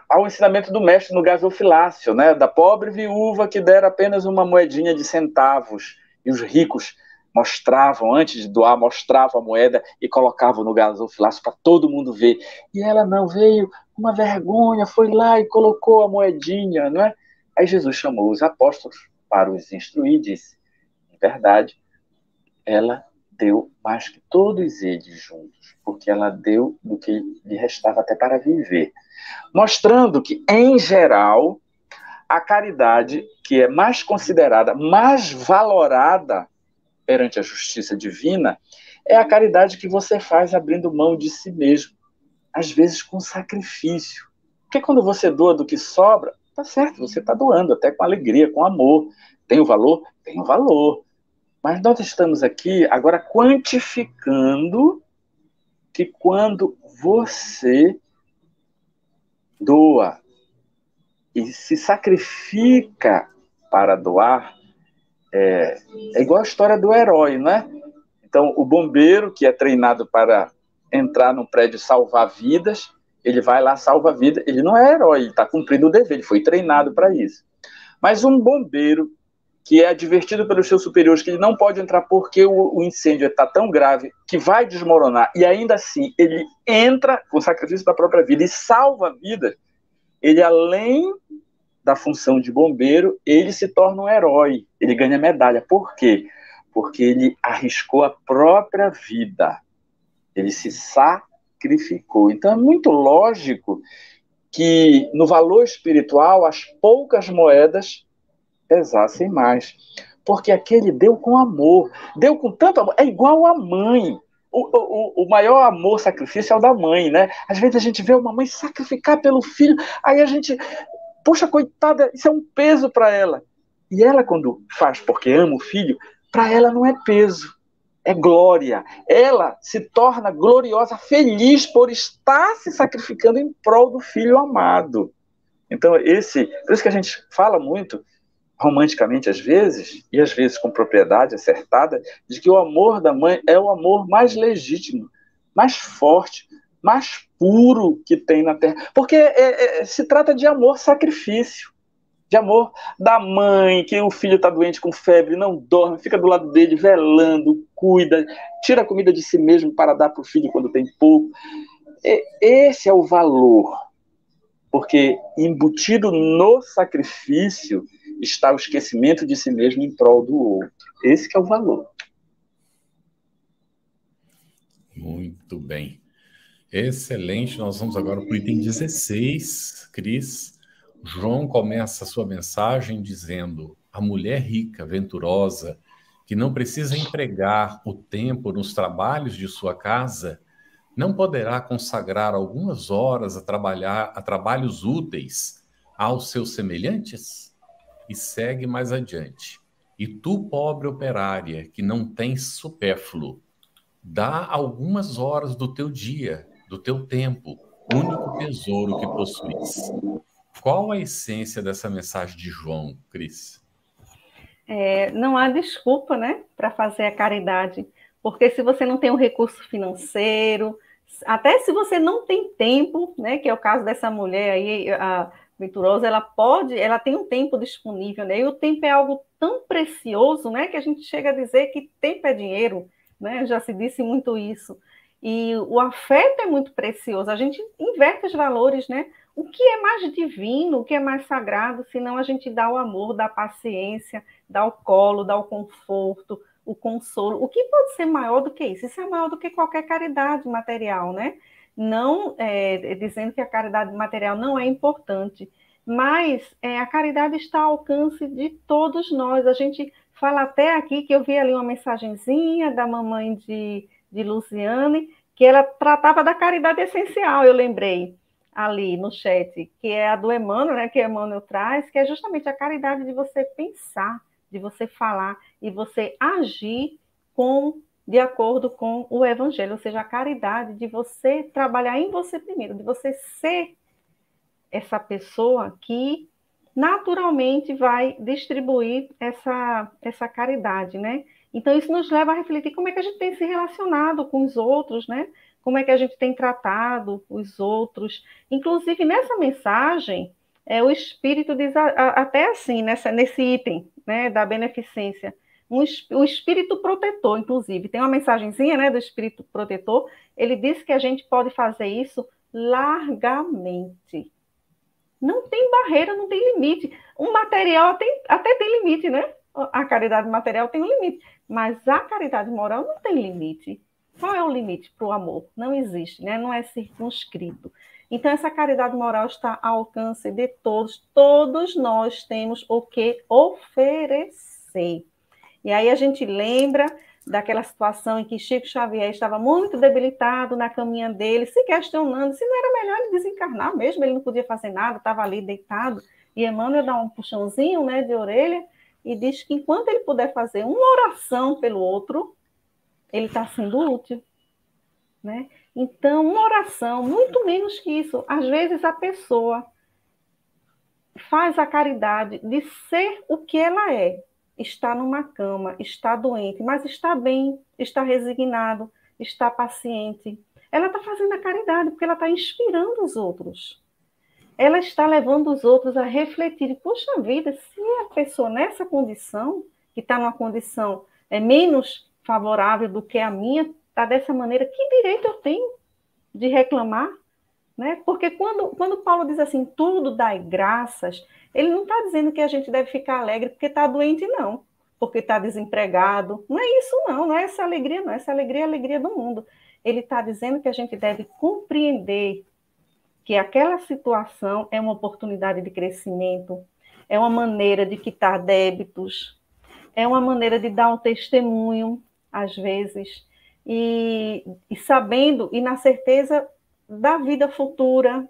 ao ensinamento do mestre no gasofilácio, né, da pobre viúva que dera apenas uma moedinha de centavos, e os ricos mostravam, antes de doar, mostravam a moeda e colocavam no gasofilácio para todo mundo ver. E ela não veio, uma vergonha, foi lá e colocou a moedinha, não é? Aí Jesus chamou os apóstolos para os instruir e disse, em verdade, ela deu mais que todos eles juntos, porque ela deu do que lhe restava até para viver. Mostrando que, em geral, a caridade que é mais considerada, mais valorada perante a justiça divina, é a caridade que você faz abrindo mão de si mesmo, às vezes com sacrifício. Porque quando você doa do que sobra, tá certo, você está doando até com alegria, com amor. Tem o valor? Tem o valor. Mas nós estamos aqui agora quantificando que quando você doa e se sacrifica para doar, é igual a história do herói, né? Então, o bombeiro, que é treinado para entrar num prédio e salvar vidas, ele vai lá, salva a vida. Ele não é herói, ele está cumprindo o dever, ele foi treinado para isso. Mas um bombeiro que é advertido pelos seus superiores que ele não pode entrar porque o incêndio está tão grave que vai desmoronar, e ainda assim ele entra com sacrifício da própria vida e salva a vida, ele, além da função de bombeiro, ele se torna um herói, ele ganha medalha. Por quê? Porque ele arriscou a própria vida, ele se sacrificou. Então é muito lógico que no valor espiritual as poucas moedas pesassem mais, porque aquele deu com amor, deu com tanto amor, é igual a mãe. O maior amor, sacrifício é o da mãe, né? Às vezes a gente vê uma mãe sacrificar pelo filho, aí a gente, poxa, coitada, isso é um peso para ela. E ela, quando faz porque ama o filho, para ela não é peso, é glória. Ela se torna gloriosa, feliz por estar se sacrificando em prol do filho amado. Então, por isso que a gente fala muito, romanticamente às vezes, e às vezes com propriedade acertada, de que o amor da mãe é o amor mais legítimo, mais forte, mais puro que tem na Terra. Porque se trata de amor-sacrifício, de amor da mãe, que o filho está doente com febre, não dorme, fica do lado dele, velando, cuida, tira a comida de si mesmo para dar para o filho quando tem pouco. Esse é o valor, porque embutido no sacrifício está o esquecimento de si mesmo em prol do outro. Esse que é o valor. Muito bem. Excelente, nós vamos agora para o item 16, Cris. João começa a sua mensagem dizendo: a mulher rica, venturosa, que não precisa empregar o tempo nos trabalhos de sua casa, não poderá consagrar algumas horas a trabalhos úteis aos seus semelhantes? E segue mais adiante. E tu, pobre operária, que não tens supérfluo, dá algumas horas do teu dia, do teu tempo, único tesouro que possuis. Qual a essência dessa mensagem de João, Cris? Não há desculpa, né, para fazer a caridade, porque se você não tem um recurso financeiro, até se você não tem tempo, né, que é o caso dessa mulher aí, a venturosa, ela tem um tempo disponível, né, e o tempo é algo tão precioso, né, que a gente chega a dizer que tempo é dinheiro, né, já se disse muito isso, e o afeto é muito precioso, a gente inverte os valores, né, o que é mais divino, o que é mais sagrado, senão a gente dá o amor, dá a paciência, dá o colo, dá o conforto, o consolo. O que pode ser maior do que isso? Isso é maior do que qualquer caridade material, né? Não dizendo que a caridade material não é importante, mas a caridade está ao alcance de todos nós. A gente fala até aqui que eu vi ali uma mensagenzinha da mamãe de Luciane, que ela tratava da caridade essencial, eu lembrei ali no chat, que é a do Emmanuel, né, que Emmanuel traz, que é justamente a caridade de você pensar, de você falar e você agir de acordo com o Evangelho, ou seja, a caridade de você trabalhar em você primeiro, de você ser essa pessoa que naturalmente vai distribuir essa caridade, né? Então, isso nos leva a refletir como é que a gente tem se relacionado com os outros, né? Como é que a gente tem tratado os outros. Inclusive, nessa mensagem, o Espírito diz até assim, nesse item, né, da beneficência, o Espírito protetor, inclusive. Tem uma mensagenzinha, né, do Espírito protetor, ele diz que a gente pode fazer isso largamente. Não tem barreira, não tem limite. O material até tem limite, né? A caridade material tem um limite, mas a caridade moral não tem limite. Qual é o limite para o amor? Não existe, né? Não é circunscrito. Então, essa caridade moral está ao alcance de todos. Todos nós temos o que oferecer. E aí a gente lembra daquela situação em que Chico Xavier estava muito debilitado na caminha dele, se questionando se não era melhor ele desencarnar mesmo, ele não podia fazer nada, estava ali deitado, e Emmanuel dá um puxãozinho, né, de orelha, e diz que enquanto ele puder fazer uma oração pelo outro, ele está sendo útil, né? Então, uma oração, muito menos que isso, às vezes a pessoa faz a caridade de ser o que ela é, está numa cama, está doente, mas está bem, está resignado, está paciente. Ela está fazendo a caridade porque ela está inspirando os outros. Ela está levando os outros a refletir. Poxa vida, se a pessoa nessa condição, que está numa condição menos favorável do que a minha, está dessa maneira, que direito eu tenho de reclamar? Né? Porque quando Paulo diz assim, tudo dai graças, ele não está dizendo que a gente deve ficar alegre porque está doente, não. Porque está desempregado. Não é isso, não. Não é essa alegria, não. Essa alegria é a alegria do mundo. Ele está dizendo que a gente deve compreender que aquela situação é uma oportunidade de crescimento, é uma maneira de quitar débitos, é uma maneira de dar um testemunho, às vezes, e sabendo, e na certeza da vida futura,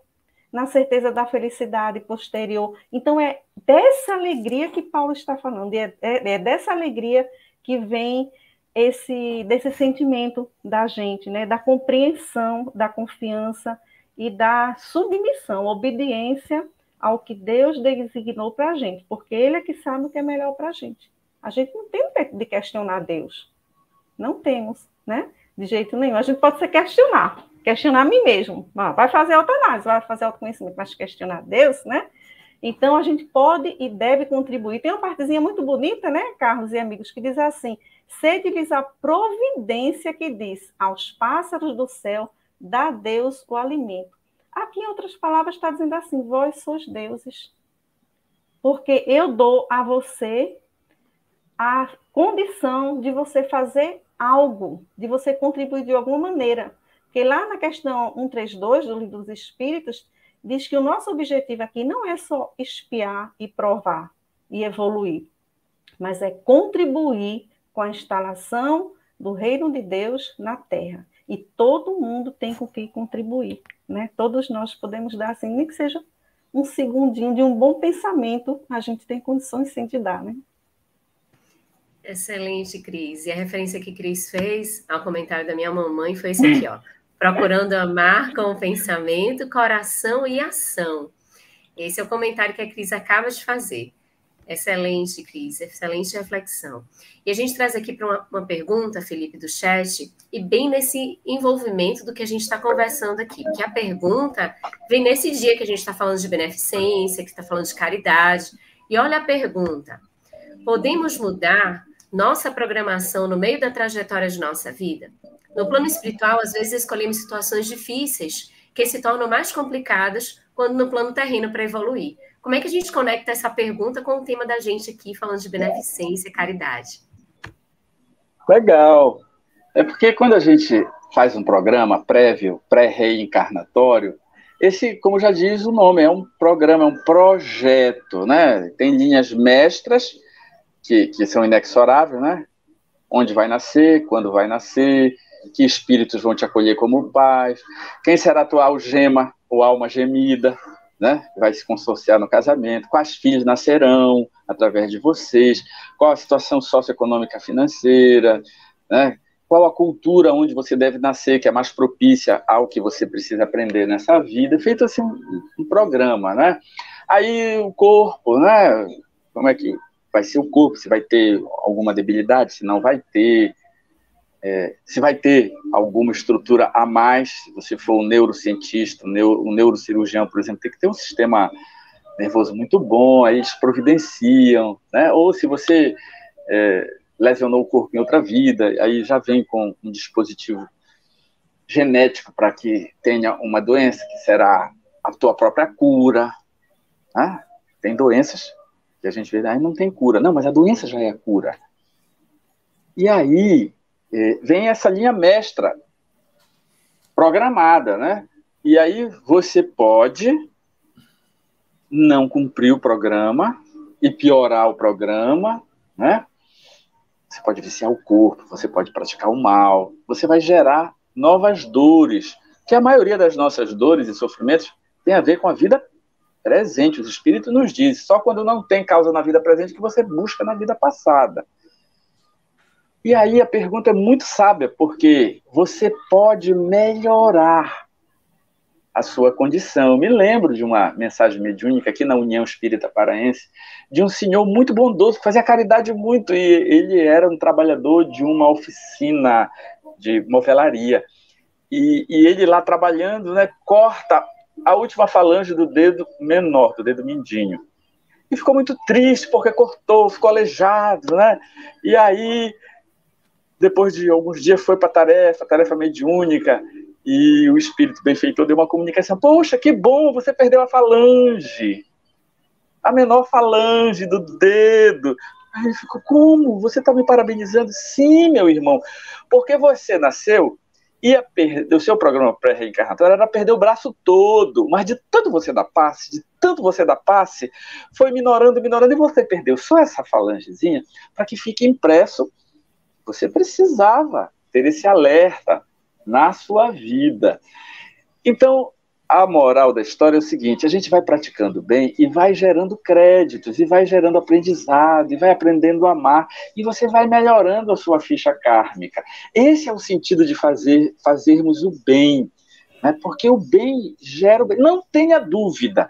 na certeza da felicidade posterior. Então, é dessa alegria que Paulo está falando, é dessa alegria que vem desse sentimento da gente, né? Da compreensão, da confiança e da submissão, obediência ao que Deus designou para a gente, porque Ele é que sabe o que é melhor para a gente. A gente não tem de questionar Deus. Não temos, né? De jeito nenhum. A gente pode se questionar a mim mesmo. Vai fazer autoanálise, vai fazer autoconhecimento, mas questionar Deus, né? Então, a gente pode e deve contribuir. Tem uma partezinha muito bonita, né, Carlos e amigos, que diz assim, sede-lhes a providência que diz, aos pássaros do céu, dá Deus o alimento. Aqui, em outras palavras, está dizendo assim, vós sois deuses. Porque eu dou a você a condição de você fazer algo, de você contribuir de alguma maneira. Porque lá na questão 132 do Livro dos Espíritos, diz que o nosso objetivo aqui não é só espiar e provar e evoluir, mas é contribuir com a instalação do reino de Deus na Terra. E todo mundo tem com que contribuir, né? Todos nós podemos dar, assim, nem que seja um segundinho de um bom pensamento, a gente tem condições sim de dar, né? Excelente, Cris. E a referência que Cris fez ao comentário da minha mamãe foi esse aqui, ó. Procurando amar com o pensamento, coração e ação. Esse é o comentário que a Cris acaba de fazer. Excelente, Cris. Excelente reflexão. E a gente traz aqui para uma pergunta, Felipe, do chat, e bem nesse envolvimento do que a gente está conversando aqui. Porque a pergunta vem nesse dia que a gente está falando de beneficência, que está falando de caridade. E olha a pergunta. Podemos mudar nossa programação no meio da trajetória de nossa vida? No plano espiritual, às vezes escolhemos situações difíceis que se tornam mais complicadas quando no plano terreno para evoluir. Como é que a gente conecta essa pergunta com o tema da gente aqui, falando de beneficência e caridade? Legal. É porque quando a gente faz um programa prévio, pré-reencarnatório, esse, como já diz o nome, é um programa, é um projeto, né? Tem linhas mestras que são inexoráveis, né? Onde vai nascer, quando vai nascer, que espíritos vão te acolher como pais, quem será a tua algema ou alma gemida, né? Vai se consorciar no casamento, quais filhos nascerão através de vocês, qual a situação socioeconômica financeira, né? Qual a cultura onde você deve nascer, que é mais propícia ao que você precisa aprender nessa vida, feito assim um programa, né? Aí o corpo, né? Como é que vai ser o corpo, se vai ter alguma debilidade, se não vai ter, se vai ter alguma estrutura a mais, se você for um neurocientista, um neurocirurgião, por exemplo, tem que ter um sistema nervoso muito bom, aí eles providenciam, né? Ou se você lesionou o corpo em outra vida, aí já vem com um dispositivo genético para que tenha uma doença que será a tua própria cura, né? Tem doenças que a gente vê, não tem cura. Não, mas a doença já é a cura. E aí vem essa linha mestra programada, né? E aí você pode não cumprir o programa e piorar o programa, né? Você pode viciar o corpo, você pode praticar o mal, você vai gerar novas dores, que a maioria das nossas dores e sofrimentos tem a ver com a vida presente. Os espíritos nos dizem, só quando não tem causa na vida presente que você busca na vida passada. E aí a pergunta é muito sábia, porque você pode melhorar a sua condição. Eu me lembro de uma mensagem mediúnica aqui na União Espírita Paraense, de um senhor muito bondoso, que fazia caridade muito, e ele era um trabalhador de uma oficina de movelaria. E ele lá trabalhando, né, corta a última falange do dedo menor, do dedo mindinho. E ficou muito triste, porque cortou, ficou aleijado, né? E aí, depois de alguns dias, foi para a tarefa mediúnica, e o espírito benfeitor deu uma comunicação. Poxa, que bom, você perdeu a falange. A menor falange do dedo. Aí ele ficou, como? Você está me parabenizando? Sim, meu irmão, porque você nasceu, ia perder, o seu programa pré-reencarnatório era perder o braço todo, mas de tanto você dar passe, foi minorando, e você perdeu só essa falangezinha para que fique impresso. Você precisava ter esse alerta na sua vida. Então, a moral da história é o seguinte, a gente vai praticando bem e vai gerando créditos, e vai gerando aprendizado, e vai aprendendo a amar, e você vai melhorando a sua ficha kármica. Esse é o sentido de fazermos o bem, né? Porque o bem gera o bem. Não tenha dúvida.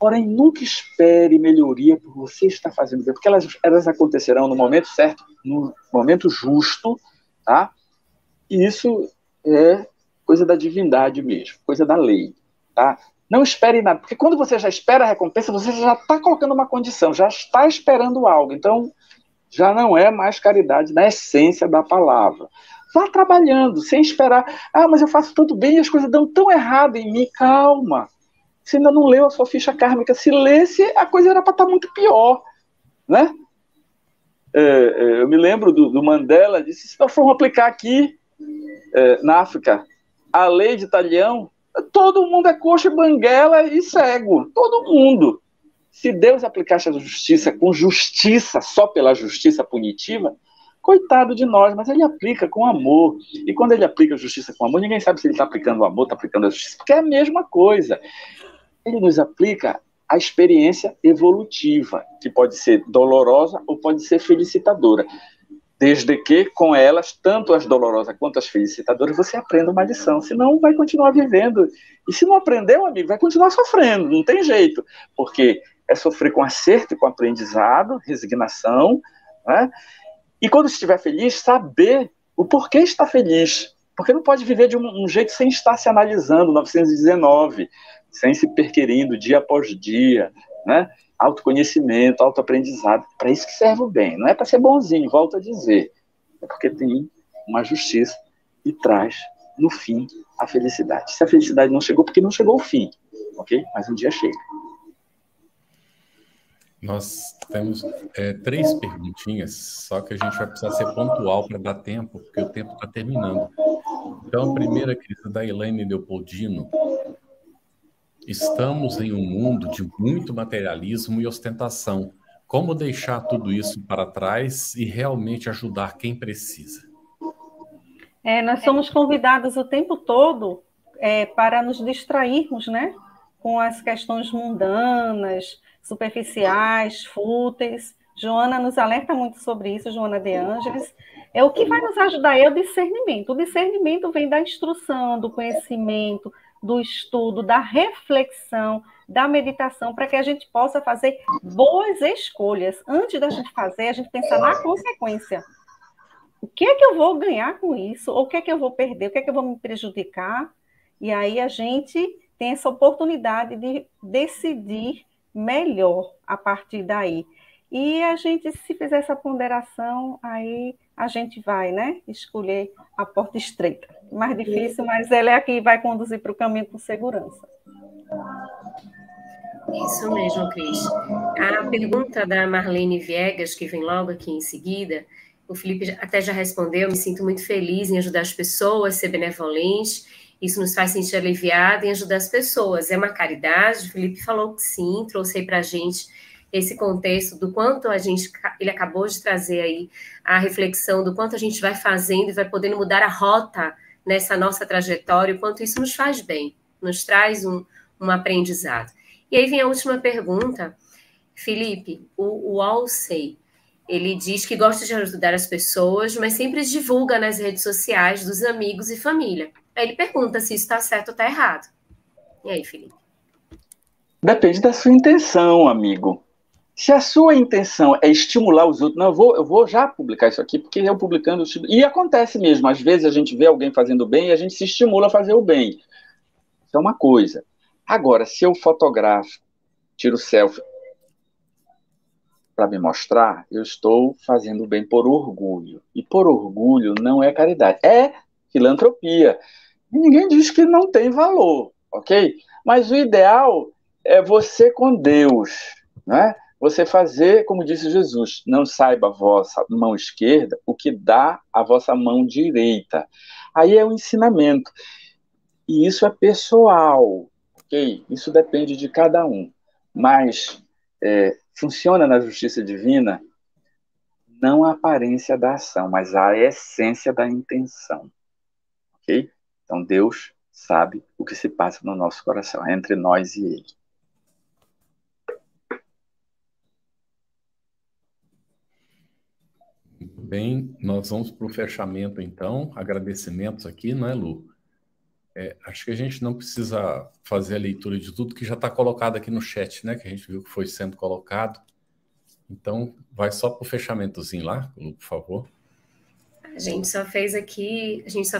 Porém, nunca espere melhoria por você estar fazendo bem, porque elas acontecerão no momento certo, no momento justo, tá? E isso é coisa da divindade mesmo, coisa da lei, tá? Não espere nada, porque quando você já espera a recompensa, você já está colocando uma condição, já está esperando algo, então já não é mais caridade na essência da palavra. Vá trabalhando, sem esperar, mas eu faço tudo bem e as coisas dão tão errado em mim, calma. Você ainda não leu a sua ficha kármica, se lesse, a coisa era para estar muito pior, né? Eu me lembro do Mandela, disse, se nós formos aplicar aqui, na África, a lei de Talião, todo mundo é coxa, banguela e cego. Todo mundo. Se Deus aplicasse a justiça com justiça, só pela justiça punitiva, coitado de nós, mas ele aplica com amor. E quando ele aplica a justiça com amor, ninguém sabe se ele está aplicando o amor, está aplicando a justiça, porque é a mesma coisa. Ele nos aplica a experiência evolutiva, que pode ser dolorosa ou pode ser felicitadora. Desde que, com elas, tanto as dolorosas quanto as felicitadoras, você aprenda uma lição. Senão, vai continuar vivendo. E se não aprendeu, amigo, vai continuar sofrendo. Não tem jeito. Porque é sofrer com acerto e com aprendizado, resignação, né? E quando estiver feliz, saber o porquê está feliz. Porque não pode viver de um jeito sem estar se analisando, 919, sem se perquirindo dia após dia, né? Autoconhecimento, autoaprendizado. Para isso que serve o bem. Não é para ser bonzinho, volto a dizer. É porque tem uma justiça e traz, no fim, a felicidade. Se a felicidade não chegou, porque não chegou o fim. Ok? Mas um dia chega. Nós temos 3 perguntinhas, só que a gente vai precisar ser pontual para dar tempo, porque o tempo está terminando. Então, a primeira, querida, da Elaine Leopoldino. Estamos em um mundo de muito materialismo e ostentação. Como deixar tudo isso para trás e realmente ajudar quem precisa? Nós somos convidados o tempo todo para nos distrairmos, né? Com as questões mundanas, superficiais, fúteis. Joana nos alerta muito sobre isso, Joana de Ângeles. O que vai nos ajudar é o discernimento. O discernimento vem da instrução, do conhecimento, do estudo, da reflexão, da meditação, para que a gente possa fazer boas escolhas. Antes da gente fazer, a gente pensar na consequência. O que é que eu vou ganhar com isso? Ou o que é que eu vou perder? O que é que eu vou me prejudicar? E aí a gente tem essa oportunidade de decidir melhor a partir daí. E a gente, se fizer essa ponderação, aí a gente vai, né, escolher a porta estreita. Mais difícil, mas ela é a que vai conduzir para o caminho com segurança. Isso mesmo, Cris. A pergunta da Marlene Viegas, que vem logo aqui em seguida, o Felipe até já respondeu, me sinto muito feliz em ajudar as pessoas, ser benevolente, isso nos faz sentir aliviado em ajudar as pessoas. É uma caridade? O Felipe falou que sim, trouxe aí para a gente esse contexto do quanto ele acabou de trazer aí a reflexão do quanto a gente vai fazendo e vai podendo mudar a rota nessa nossa trajetória, o quanto isso nos faz bem, nos traz um aprendizado. E aí vem a última pergunta. Felipe, o Alcei, ele diz que gosta de ajudar as pessoas, mas sempre divulga nas redes sociais dos amigos e família. Aí ele pergunta se isso está certo ou está errado. E aí, Felipe? Depende da sua intenção, amigo. Se a sua intenção é estimular os outros, não, eu vou já publicar isso aqui, porque eu publicando... E acontece mesmo, às vezes a gente vê alguém fazendo bem e a gente se estimula a fazer o bem. Isso é uma coisa. Agora, se eu fotografo, tiro selfie para me mostrar, eu estou fazendo o bem por orgulho. E por orgulho não é caridade, é filantropia. E ninguém diz que não tem valor, ok? Mas o ideal é você com Deus, né? Você fazer, como disse Jesus, não saiba a vossa mão esquerda o que dá a vossa mão direita. Aí é o ensinamento. E isso é pessoal, ok? Isso depende de cada um. Mas funciona na justiça divina não a aparência da ação, mas a essência da intenção, ok? Então Deus sabe o que se passa no nosso coração, entre nós e Ele. Bem, nós vamos para o fechamento, então. Agradecimentos aqui, não é, Lu? Acho que a gente não precisa fazer a leitura de tudo que já está colocado aqui no chat, né? Que a gente viu que foi sendo colocado. Então, vai só para o fechamentozinho lá, Lu, por favor. A gente só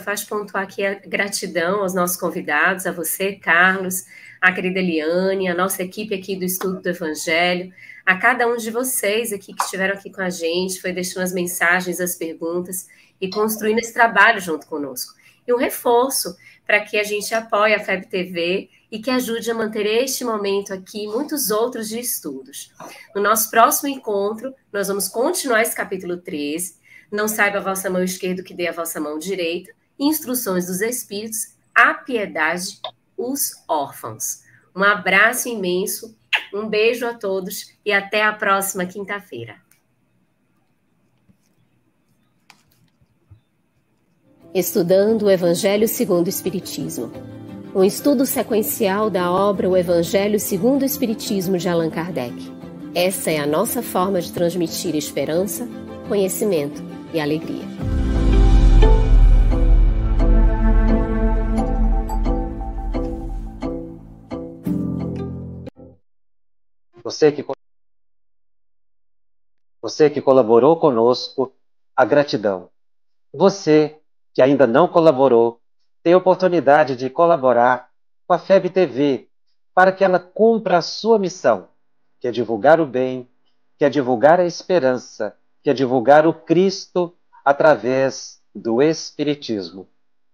faz pontuar aqui a gratidão aos nossos convidados, a você, Carlos, a querida Eliane, a nossa equipe aqui do Estudo do Evangelho, a cada um de vocês aqui que estiveram aqui com a gente, foi deixando as mensagens, as perguntas e construindo esse trabalho junto conosco. E um reforço para que a gente apoie a FEB TV e que ajude a manter este momento aqui e muitos outros de estudos. No nosso próximo encontro, nós vamos continuar esse capítulo 13, Não saiba a vossa mão esquerda o que dê a vossa mão direita, Instruções dos Espíritos, apiedade os órfãos. Um abraço imenso, um beijo a todos e até a próxima quinta-feira. Estudando o Evangelho segundo o Espiritismo. Um estudo sequencial da obra O Evangelho segundo o Espiritismo de Allan Kardec. Essa é a nossa forma de transmitir esperança, conhecimento e alegria. Você que colaborou conosco, a gratidão. Você que ainda não colaborou, tem a oportunidade de colaborar com a FEB TV para que ela cumpra a sua missão, que é divulgar o bem, que é divulgar a esperança, que é divulgar o Cristo através do Espiritismo.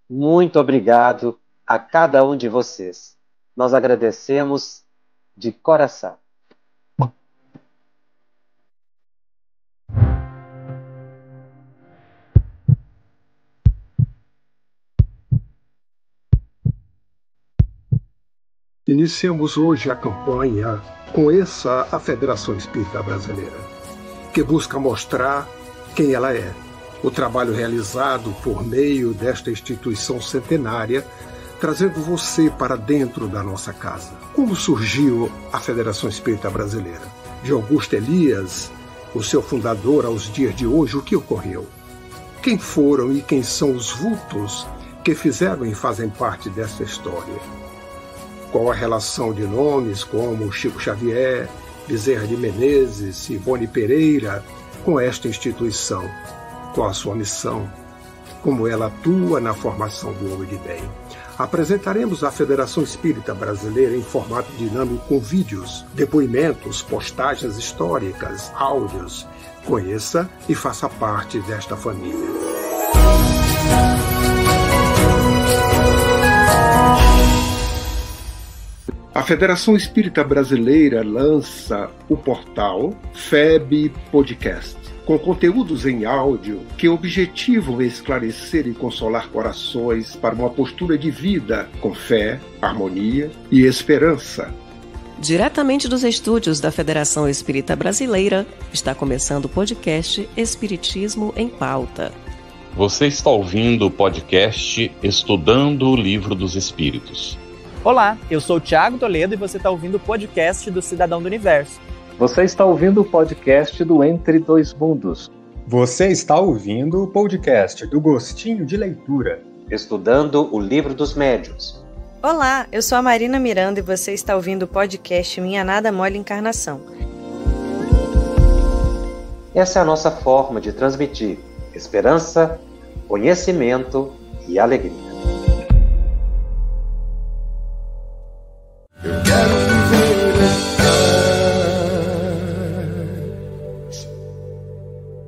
Muito obrigado a cada um de vocês. Nós agradecemos de coração. Iniciamos hoje a campanha Conheça a Federação Espírita Brasileira, que busca mostrar quem ela é. O trabalho realizado por meio desta instituição centenária, trazendo você para dentro da nossa casa. Como surgiu a Federação Espírita Brasileira? De Augusto Elias, o seu fundador, aos dias de hoje, o que ocorreu? Quem foram e quem são os vultos que fizeram e fazem parte dessa história? Qual a relação de nomes como Chico Xavier, Bezerra de Menezes, Ivone Pereira com esta instituição? Qual a sua missão? Como ela atua na formação do homem de bem? Apresentaremos a Federação Espírita Brasileira em formato dinâmico com vídeos, depoimentos, postagens históricas, áudios. Conheça e faça parte desta família. A Federação Espírita Brasileira lança o portal FEB Podcast, com conteúdos em áudio que objetivam esclarecer e consolar corações para uma postura de vida com fé, harmonia e esperança. Diretamente dos estúdios da Federação Espírita Brasileira, está começando o podcast Espiritismo em Pauta. Você está ouvindo o podcast Estudando o Livro dos Espíritos. Olá, eu sou o Thiago Toledo e você está ouvindo o podcast do Cidadão do Universo. Você está ouvindo o podcast do Entre Dois Mundos. Você está ouvindo o podcast do Gostinho de Leitura. Estudando o Livro dos Médiuns. Olá, eu sou a Marina Miranda e você está ouvindo o podcast Minha Nada Mole Encarnação. Essa é a nossa forma de transmitir esperança, conhecimento e alegria.